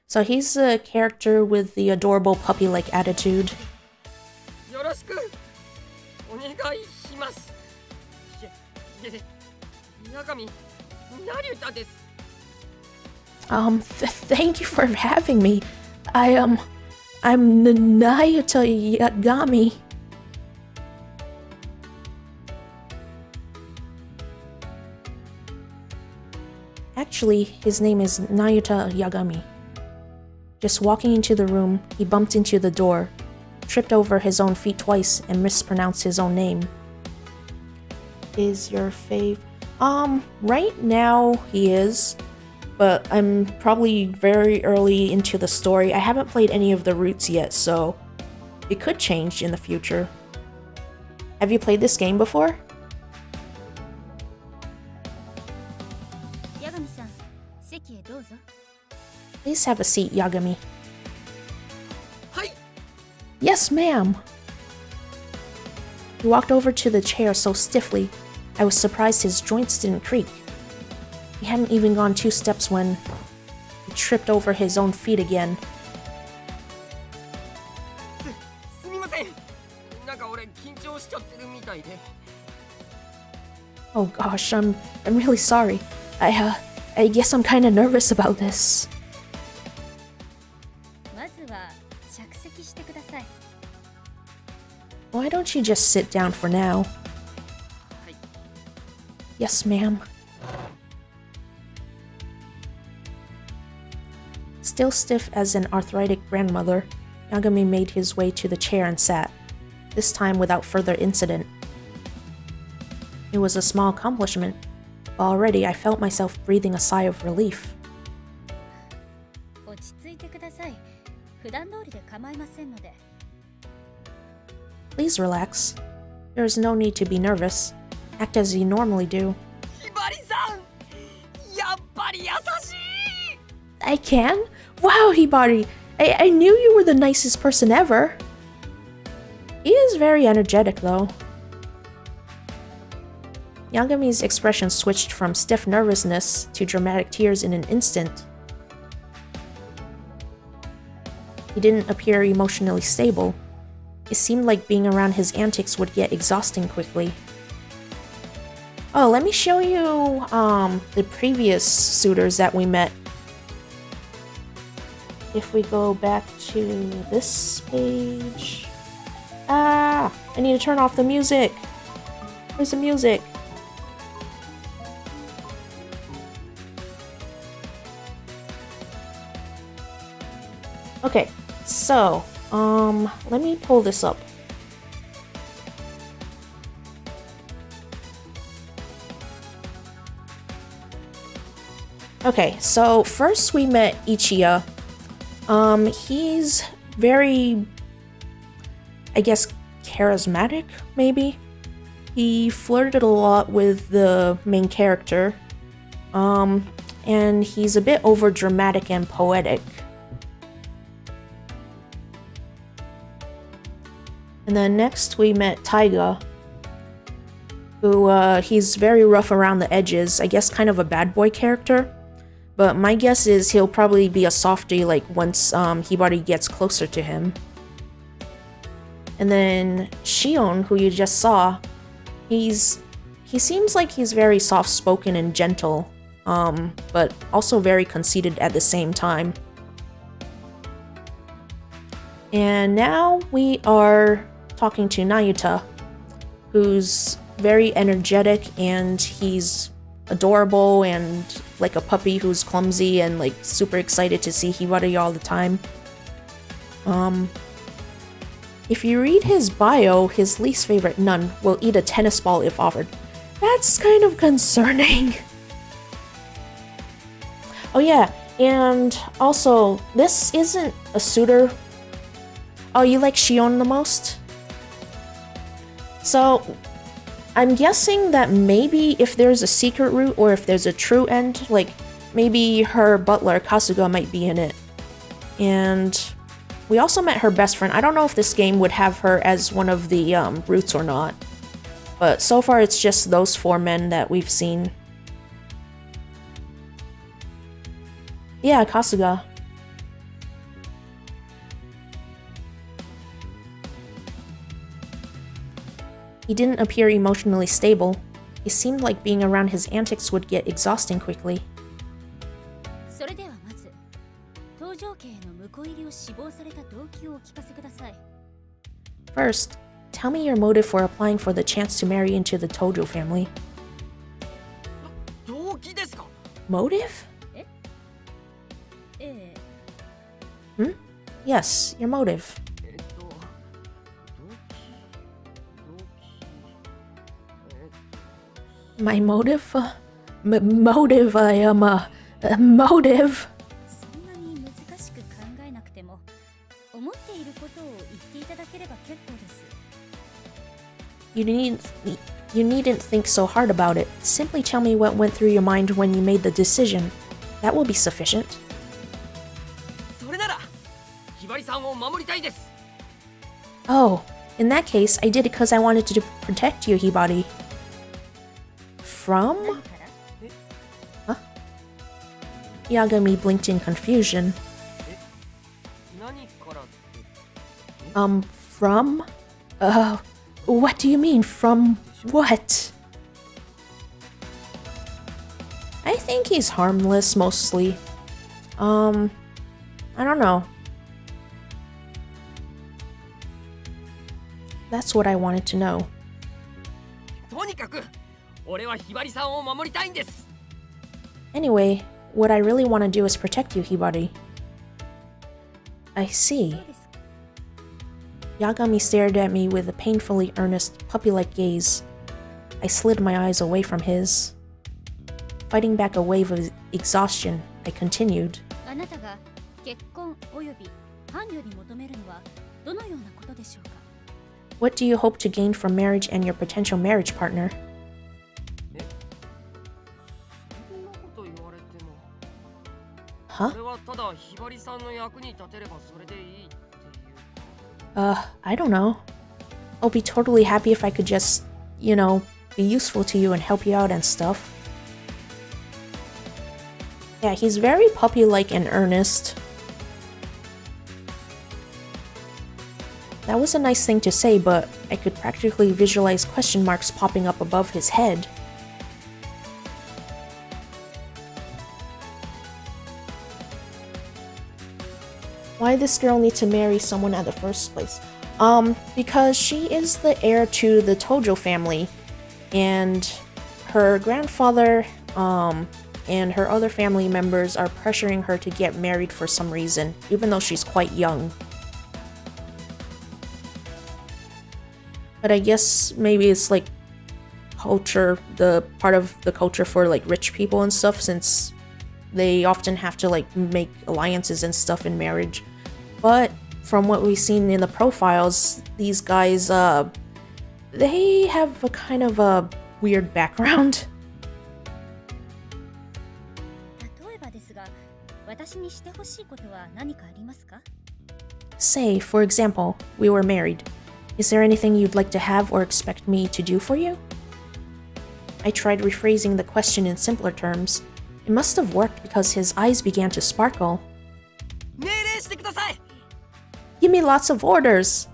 So he's a character with the adorable puppy-like attitude. よろしくお願いします。中身何歌です。Thank you for having me. I'm Nayuta Yagami. Actually, his name is Nayuta Yagami. Just walking into the room, he bumped into the door, tripped over his own feet twice, and mispronounced his own name. Is your fave? Right now he is, but I'm probably very early into the story. I haven't played any of the routes yet, so it could change in the future. Have you played this game before? 八神さん、席へどうぞ。 Please have a seat, Yagami. はい。 Yes, ma'am. He walked over to the chair so stiffly, I was surprised his joints didn't creak. He hadn't even gone 2 steps when he tripped over his own feet again. すみません。なんか俺緊張しちゃってるみたいで。Oh gosh, I'm really sorry. I guess I'm kind of nervous about this. まずは着席してください。 Why don't you just sit down for now? はい。 Yes, ma'am. Still stiff as an arthritic grandmother, Yagami made his way to the chair and sat, this time without further incident. It was a small accomplishment, but already I felt myself breathing a sigh of relief. 落ち着いてください。普段通りで構いませんので。 Please relax. There is no need to be nervous. Act as you normally do. ひばりさん、やっぱり優しい。 I can? Wow, Hibari! I knew you were the nicest person ever. He is very energetic, though. Yagami's expression switched from stiff nervousness to dramatic tears in an instant. He didn't appear emotionally stable. It seemed like being around his antics would get exhausting quickly. Oh, let me show you the previous suitors that we met. If we go back to this page... I need to turn off the music. Where's the music? Okay, so, let me pull this up. Okay, so first we met Ichiya. He's very, I guess, charismatic, maybe? He flirted a lot with the main character. And he's a bit over dramatic and poetic. And then next we met Taiga, who, he's very rough around the edges, I guess kind of a bad boy character. but my guess is he'll probably be a softie like once Hibari gets closer to him. And then Shion, who you just saw, he seems like he's very soft-spoken and gentle, but also very conceited at the same time. And now we are talking to Nayuta, who's very energetic and he's adorable and like a puppy who's clumsy and like super excited to see Hibari all the time. If you read his bio, his least favorite nun will eat a tennis ball if offered. That's kind of concerning. Oh yeah, and also, this isn't a suitor. Oh, you like Shion the most? So, I'm guessing that maybe if there's a secret route or if there's a true end, like maybe her butler Kasuga might be in it. And we also met her best friend. I don't know if this game would have her as one of the routes or not. But so far it's just those 4 men that we've seen. Yeah, Kasuga. He didn't appear emotionally stable. It seemed like being around his antics would get exhausting quickly. それではまず搭乗系の婿入りを志望された動機をお聞かせください。 First, tell me your motive for applying for the chance to marry into the Tojo family. 動機ですか？ Motive? ええ Hmm? Yes, your motive. 動機 My motive? Motive, I am motive. そんなに難しく考えなくても思っていることを言っていただければ結構です。 You needn't think so hard about it. Simply tell me what went through your mind when you made the decision. That will be sufficient. それならひばりさんを守りたいです。 Oh, in that case, I did it because I wanted to protect you, Hibari. From? 何から Yagami blinked in confusion. 何からって？ From? What do you mean, from what? I think he's harmless, mostly. I don't know. That's what I wanted to know. とにかく俺はひばりさんを守りたいんです。 Anyway, what I really want to do is protect you, Hibari. I see. そうですか。 Yagami stared at me with a painfully earnest, puppy-like gaze. I slid my eyes away from his. Fighting back a wave of exhaustion, I continued. あなたが結婚および伴侶に求めるのはどのようなことでしょうか。 What do you hope to gain from marriage and your potential marriage partner? そんなこと言われても。 Huh? 俺はただひばりさんの役に立てればそれでいいっていう。 I don't know. I'll be totally happy if I could just, you know, be useful to you and help you out and stuff. Yeah, he's very puppy-like and earnest. That was a nice thing to say, but I could practically visualize question marks popping up above his head. Why this girl need to marry someone at the first place? Because she is the heir to the Tojo family, and her grandfather, and her other family members are pressuring her to get married for some reason, even though she's quite young. But I guess maybe it's like culture, the part of the culture for like rich people and stuff, since they often have to like make alliances and stuff in marriage. But from what we've seen in the profiles, these guys, they have a kind of a weird background. 例えばですが、私にしてほしいことは何かありますか？ Say, for example, we were married. Is there anything you'd like to have or expect me to do for you? I tried rephrasing the question in simpler terms. 例えばですが、私にしてほしいことは何かありますか？ What do you hope to gain from marriage and your potential marriage partner? 例えばですが、私にしてほしいことは何かありますか？ I tried rephrasing the question in simpler terms. It must have worked because his eyes began to sparkle. 命令してください。 Give me lots of orders.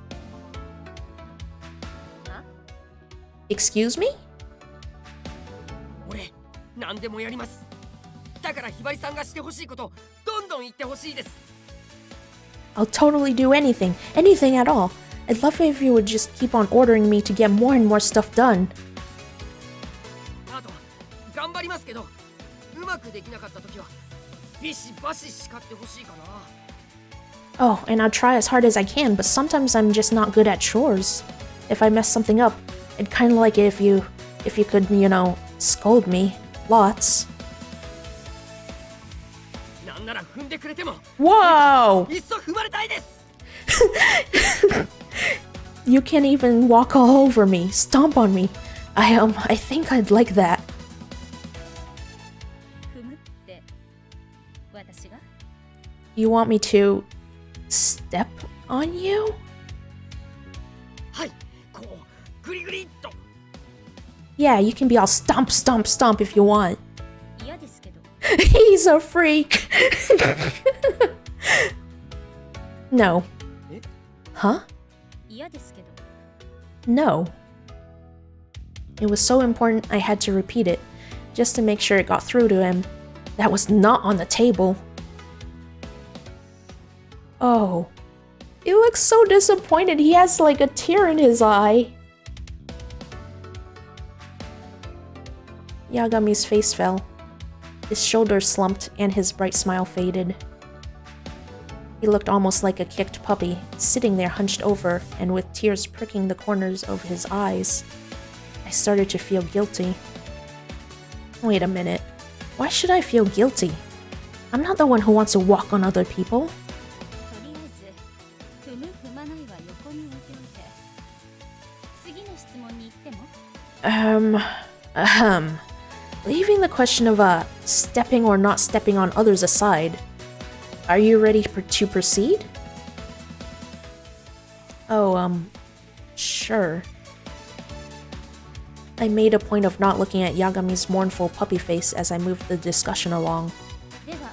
Huh? Excuse me? 俺、何でもやります。だからひばりさんがしてほしいこと、どんどん言ってほしいです。 I'll totally do anything. Anything at all. I'd love it if you would just keep on ordering me to get more and more stuff done. あと、頑張りますけど、うまくできなかったときは、ビシバシ叱ってほしいかな。 Oh, and I'll try as hard as I can, but sometimes I'm just not good at chores. If I mess something up, I'd kind of like it if you could, scold me. Lots. なんなら踏んでくれても、 Whoa! いっそ踏まれたいです。 You can't even walk all over me, stomp on me. I think I'd like that. 踏むって私が You want me to step on you? はい、こうグリグリっと。 Yeah, you can be all stomp, stomp, stomp if you want. 嫌ですけど He's a freak. No. Huh? 嫌ですけど No. It was so important I had to repeat it, just to make sure it got through to him. That was not on the table. Oh. He looks so disappointed. He has like a tear in his eye. Yagami's face fell. His shoulders slumped and his bright smile faded. He looked almost like a kicked puppy, sitting there hunched over and with tears pricking the corners of his eyes. I started to feel guilty. Wait a minute. Why should I feel guilty? I'm not the one who wants to walk on other people. とりあえず踏む踏まないは横に置いておいて次の質問に行っても Leaving the question of stepping or not stepping on others aside, are you ready to proceed? Oh, sure. I made a point of not looking at Yagami's mournful puppy face as I moved the discussion along. では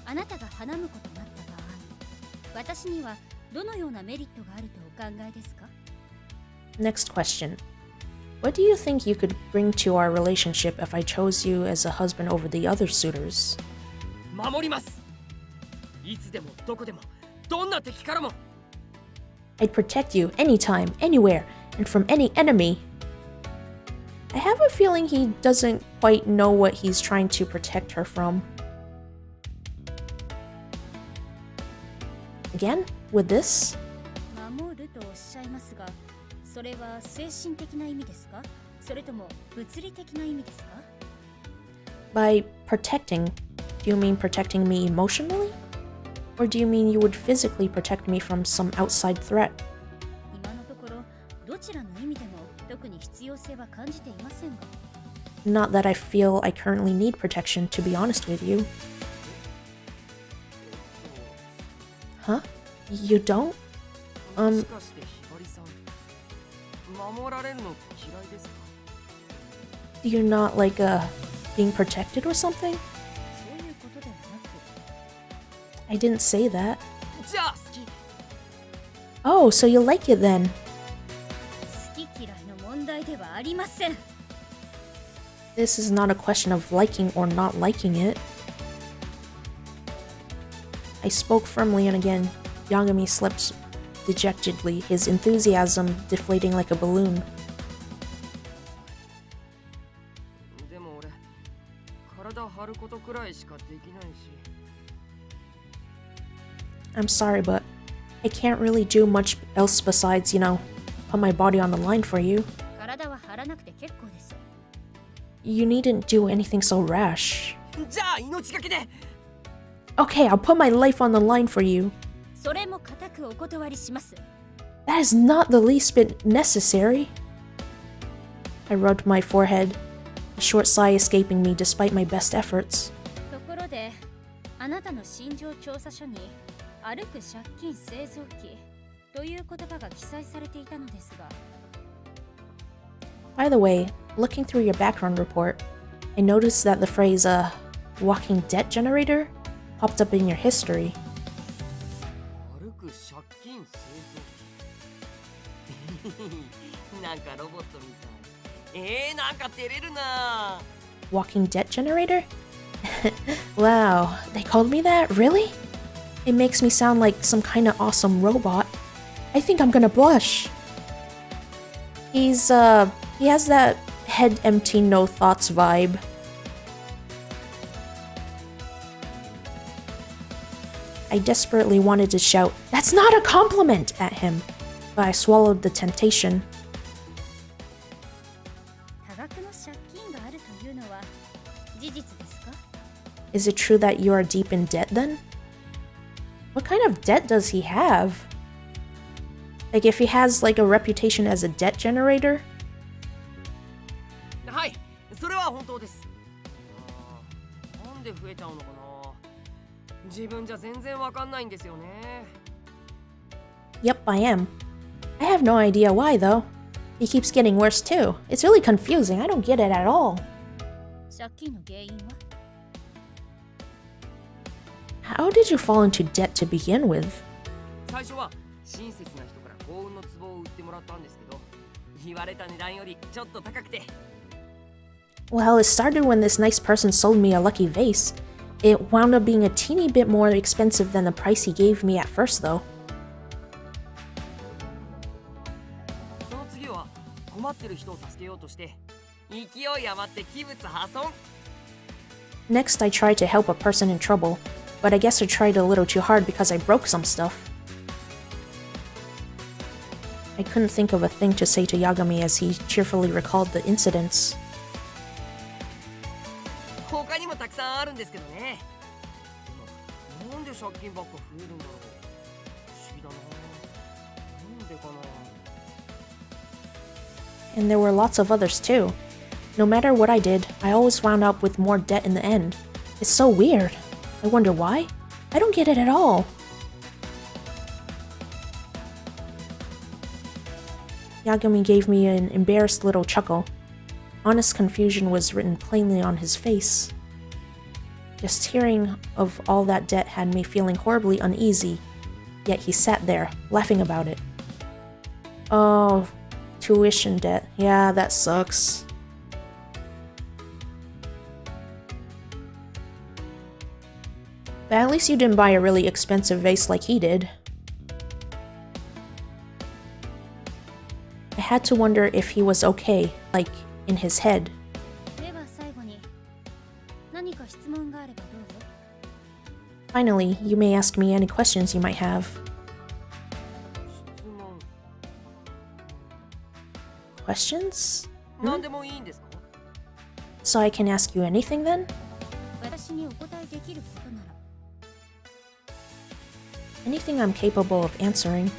あなたが花婿となった場合私にはどのようなメリットがあるとお考えですか Next question. What do you think you could bring to our relationship if I chose you as a husband over the other suitors? 守ります。いつでもどこでもどんな敵からも。 I'd protect you anytime, anywhere, and from any enemy. I have a feeling he doesn't quite know what he's trying to protect her from. Again, with this? 守るとおっしゃいますがそれは精神的な意味ですかそれとも物理的な意味ですか By protecting, do you mean protecting me emotionally? Or do you mean you would physically protect me from some outside threat? 今のところどちらの意味でも特に必要性は感じていませんが Not that I feel I currently need protection, to be honest with you. Huh? You don't? もしかしてひばりさん、守られるの嫌いですか Do you not like, being protected or something? そういうことではなく I didn't say that. じゃあ好き。 Oh, so you like it then? 好き嫌いの問題ではありません This is not a question of liking or not liking it. I spoke firmly and again. Yagami slept dejectedly, his enthusiasm deflating like a balloon. でも俺、体張ることくらいしかできないし。 I'm sorry, but I can't really do much else besides, put my body on the line for you. 体は張らなくて結構です You needn't do anything so rash. じゃあ命がけで。 Okay, I'll put my life on the line for you. それも固くお断りします That is not the least bit necessary. I rubbed my forehead, a short sigh escaping me despite my best efforts. ところであなたの心情調査書に歩く借金製造機という言葉が記載されていたのですが By the way, looking through your background report, I noticed that the phrase, walking debt generator popped up in your history. 歩く借金製造機なんかロボットみたい。なんか照れるな。 Walking debt generator? Wow, they called me that? Really? It makes me sound like some kind of awesome robot. I think I'm gonna blush. He has that head empty, no thoughts vibe. I desperately wanted to shout, "That's not a compliment!" at him, but I swallowed the temptation. 多額の借金があるというのは事実ですか？ Is it true that you are deep in debt then? What kind of debt does he have? Like if he has like a reputation as a debt generator? はい、それは本当です。なんで増えちゃうのかな。自分じゃ全然わかんないんですよね。 Yep, I am. I have no idea why though. He keeps getting worse too. It's really confusing. I don't get it at all. 借金の原因は？ How did you fall into debt to begin with? 最初は親切な人から幸運の壺を売ってもらったんですけど、言われた値段よりちょっと高くて。 Well, it started when this nice person sold me a lucky vase. It wound up being a teeny bit more expensive than the price he gave me at first though. その次は困ってる人を助けようとして勢い余って器物破損。 Next, I tried to help a person in trouble, but I guess I tried a little too hard because I broke some stuff. I couldn't think of a thing to say to Yagami as he cheerfully recalled the incidents. 他にもたくさんあるんですけどね。でもなんで借金ばっか増えるんだろう。不思議だな。なんでかな。 And there were lots of others too. No matter what I did, I always wound up with more debt in the end. It's so weird. I wonder why? I don't get it at all. Yagami gave me an embarrassed little chuckle. Honest confusion was written plainly on his face. Just hearing of all that debt had me feeling horribly uneasy, yet he sat there, laughing about it. Oh, tuition debt. Yeah, that sucks. But at least you didn't buy a really expensive vase like he did. I had to wonder if he was okay, like, in his head. では最後に何か質問があればどうぞ。 Finally, you may ask me any questions you might have. 質問。 Questions? 何でもいいんですか？ So I can ask you anything then? 私にお答えできることなら。 Anything I'm capable of answering.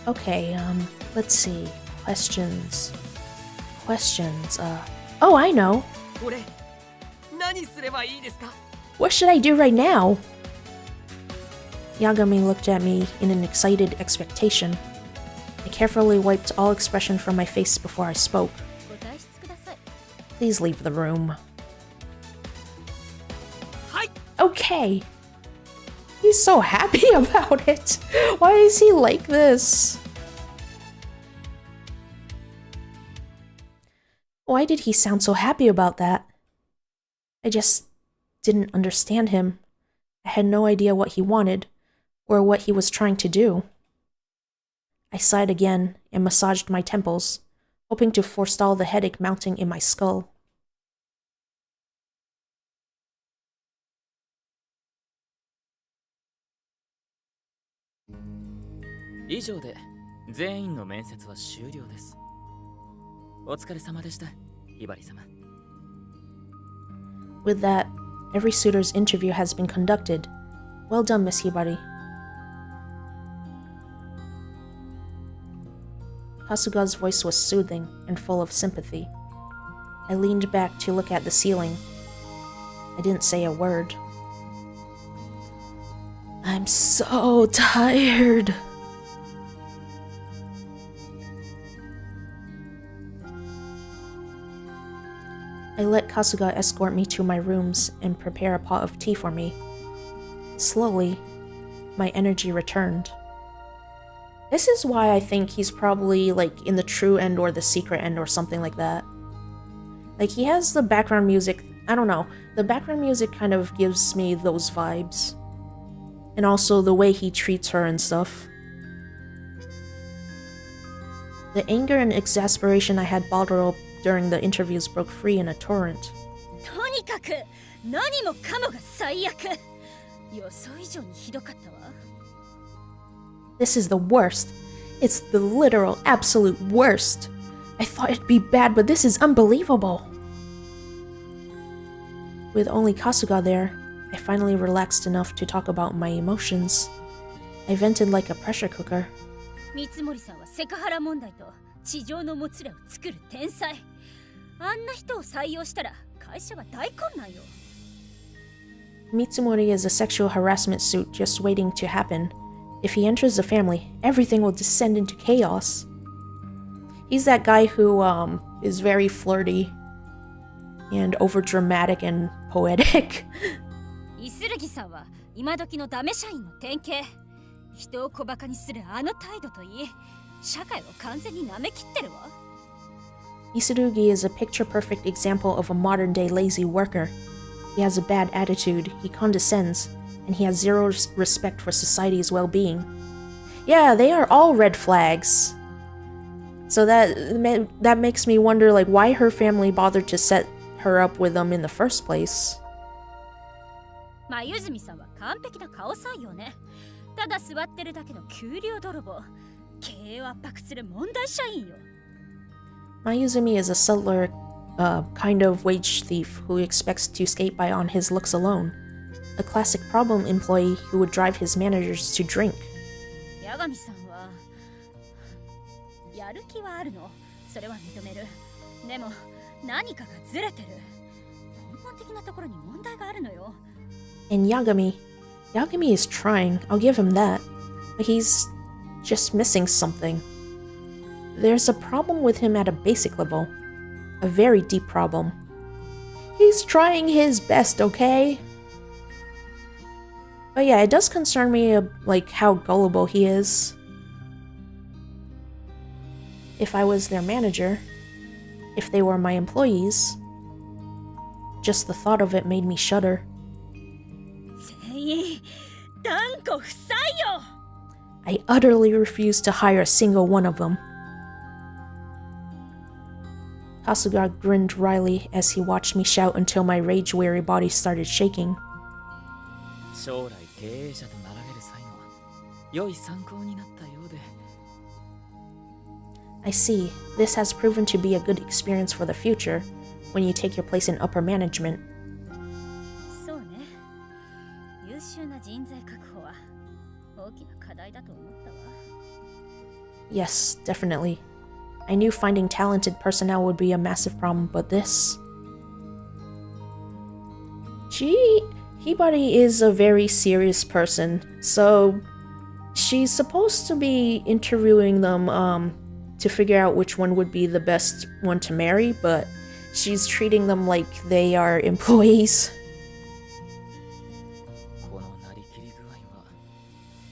Okay, let's see. Questions. Oh, I know. 俺、何すればいいですか？ What should I do right now? Yagami looked at me in an excited expectation. I carefully wiped all expression from my face before I spoke. ご退出ください。 Please leave the room. はい。 Okay. He's so happy about it. Why is he like this? Why did he sound so happy about that? I just didn't understand him. I had no idea what he wanted, or what he was trying to do. I sighed again and massaged my temples, hoping to forestall the headache mounting in my skull. 以上で全員の面接は終了です。お疲れ様でした、ひばり様。With that, every suitor's interview has been conducted. Well done, Miss Hibari. Kasuga's voice was soothing and full of sympathy. I leaned back to look at the ceiling. I didn't say a word. I'm so tired. I let Kasuga escort me to my rooms and prepare a pot of tea for me. Slowly, my energy returned. This is why I think he's probably like in the true end or the secret end or something like that. Like he has the background music, I don't know, the background music kind of gives me those vibes. And also the way he treats her and stuff. The anger and exasperation I had bottled up during the interviews broke free in a torrent. とにかく何もかもが最悪。予想以上にひどかったわ。This is the worst. It's the literal absolute worst. I thought it'd be bad, but this is unbelievable. With only Kasuga there, I finally relaxed enough to talk about my emotions. I vented like a pressure cooker. 三森さんはセクハラ問題と地上のもつれを作る天才。あんな人を採用したら会社は大混乱よ。Mitsumori is a sexual harassment suit just waiting to happen. If he enters the family, everything will descend into chaos. He's that guy who is very flirty and overdramatic and poetic. イスルギさんは今時のダメ社員の典型。人を小馬鹿にするあの態度といい、社会を完全に舐めきってるわ。Isurugi is a picture-perfect example of a modern-day lazy worker. He has a bad attitude, he condescends, and he has zero respect for society's well-being. Yeah, they are all red flags. So that makes me wonder, like, why her family bothered to set her up with them in the first place. まあ、ゆずみさんは完璧な顔採用ね。ただ座ってるだけの給料泥棒。経営を圧迫する問題社員よ。Mayuzumi is a subtler, kind of wage thief who expects to skate by on his looks alone. A classic problem employee who would drive his managers to drink. 八神さんはやる気はあるの。それは認める。でも何かがずれてる。根本的なところに問題があるのよ。And Yagami is trying, I'll give him that. But he's just missing something. There's a problem with him at a basic level. A very deep problem. He's trying his best, okay? But yeah, it does concern me, like, how gullible he is. If I was their manager, if they were my employees, just the thought of it made me shudder. 全員断固不採用。 I utterly refused to hire a single one of them. Kasuga grinned wryly as he watched me shout until my rage-weary body started shaking. 将来経営者となられる際の良い参考になったようで。I see. This has proven to be a good experience for the future when you take your place in upper management. そうね。優秀な人材確保は大きな課題だと思ったわ。Yes, definitely. I knew finding talented personnel would be a massive problem, but this... Hibari is a very serious person, so she's supposed to be interviewing them to figure out which one would be the best one to marry, but she's treating them like they are employees. このなりきり具合は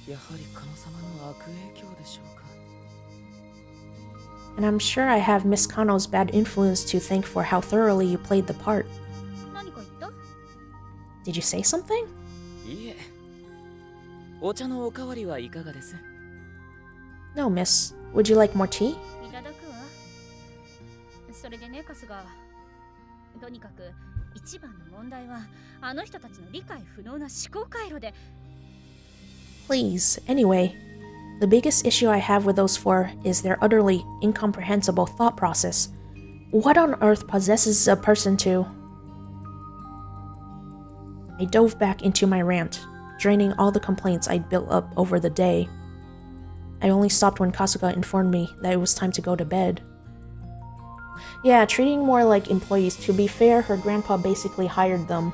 やはりカノ様の悪影響でしょうか。 And I'm sure I have Miss Kano's bad influence to thank for how thoroughly you played the part. 何か言った？ Did you say something? いいえ。お茶のおかわりはいかがです？ No, miss. Would you like more tea? いただくわ。それでね、カスが。とにかく一番の問題はあの人たちの理解不能な思考回路で。 Please, anyway. The biggest issue I have with those four is their utterly incomprehensible thought process. What on earth possesses a person to... I dove back into my rant, draining all the complaints I'd built up over the day. I only stopped when Kasuga informed me that it was time to go to bed. Yeah, treating more like employees. To be fair, her grandpa basically hired them.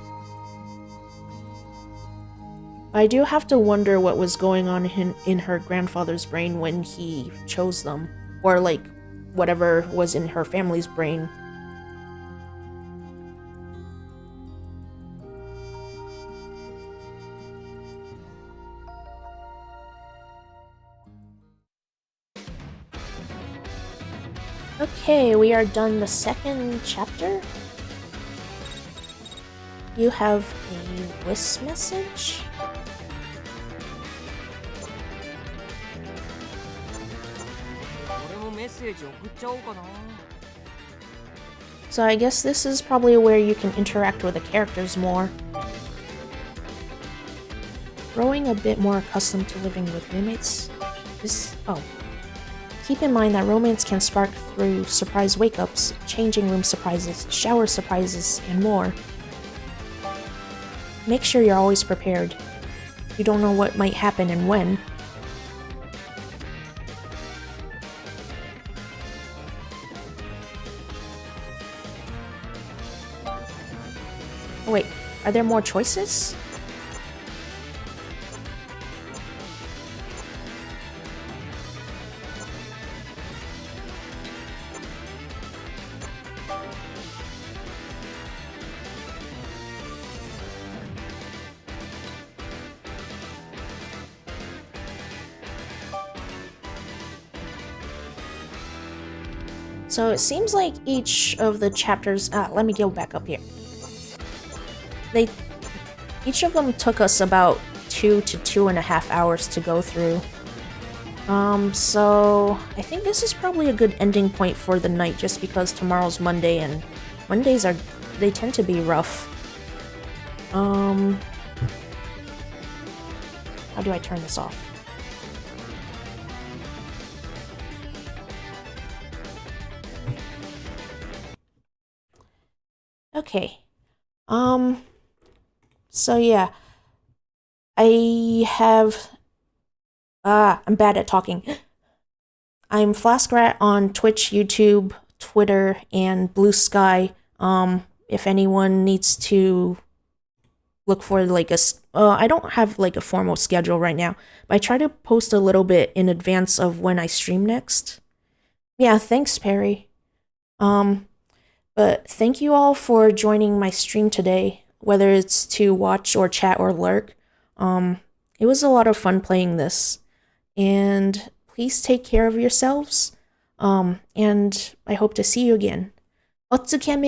I do have to wonder what was going on in her grandfather's brain when he chose them. Or, like, whatever was in her family's brain. Okay, we are done the second chapter. You have a voice message? So I guess this is probably where you can interact with the characters more. Growing a bit more accustomed to living with roommates. Keep in mind that romance can spark through surprise wake-ups, changing room surprises, shower surprises, and more. Make sure you're always prepared. You don't know what might happen and when. Oh wait, are there more choices? So it seems like each of the chapters, let me go back up here. Each of them took us about 2 to 2.5 hours to go through. So I think this is probably a good ending point for the night just because tomorrow's Monday and Mondays they tend to be rough. How do I turn this off? Okay. So yeah. I'm bad at talking. I'm flaskrat on Twitch, YouTube, Twitter, and BlueSky. If anyone needs to look for like I don't have like a formal schedule right now, but I try to post a little bit in advance of when I stream next. Yeah, thanks, Perry. But thank you all for joining my stream today, whether it's to watch or chat or lurk. It was a lot of fun playing this. And please take care of yourselves. And I hope to see you again. Otsukemi!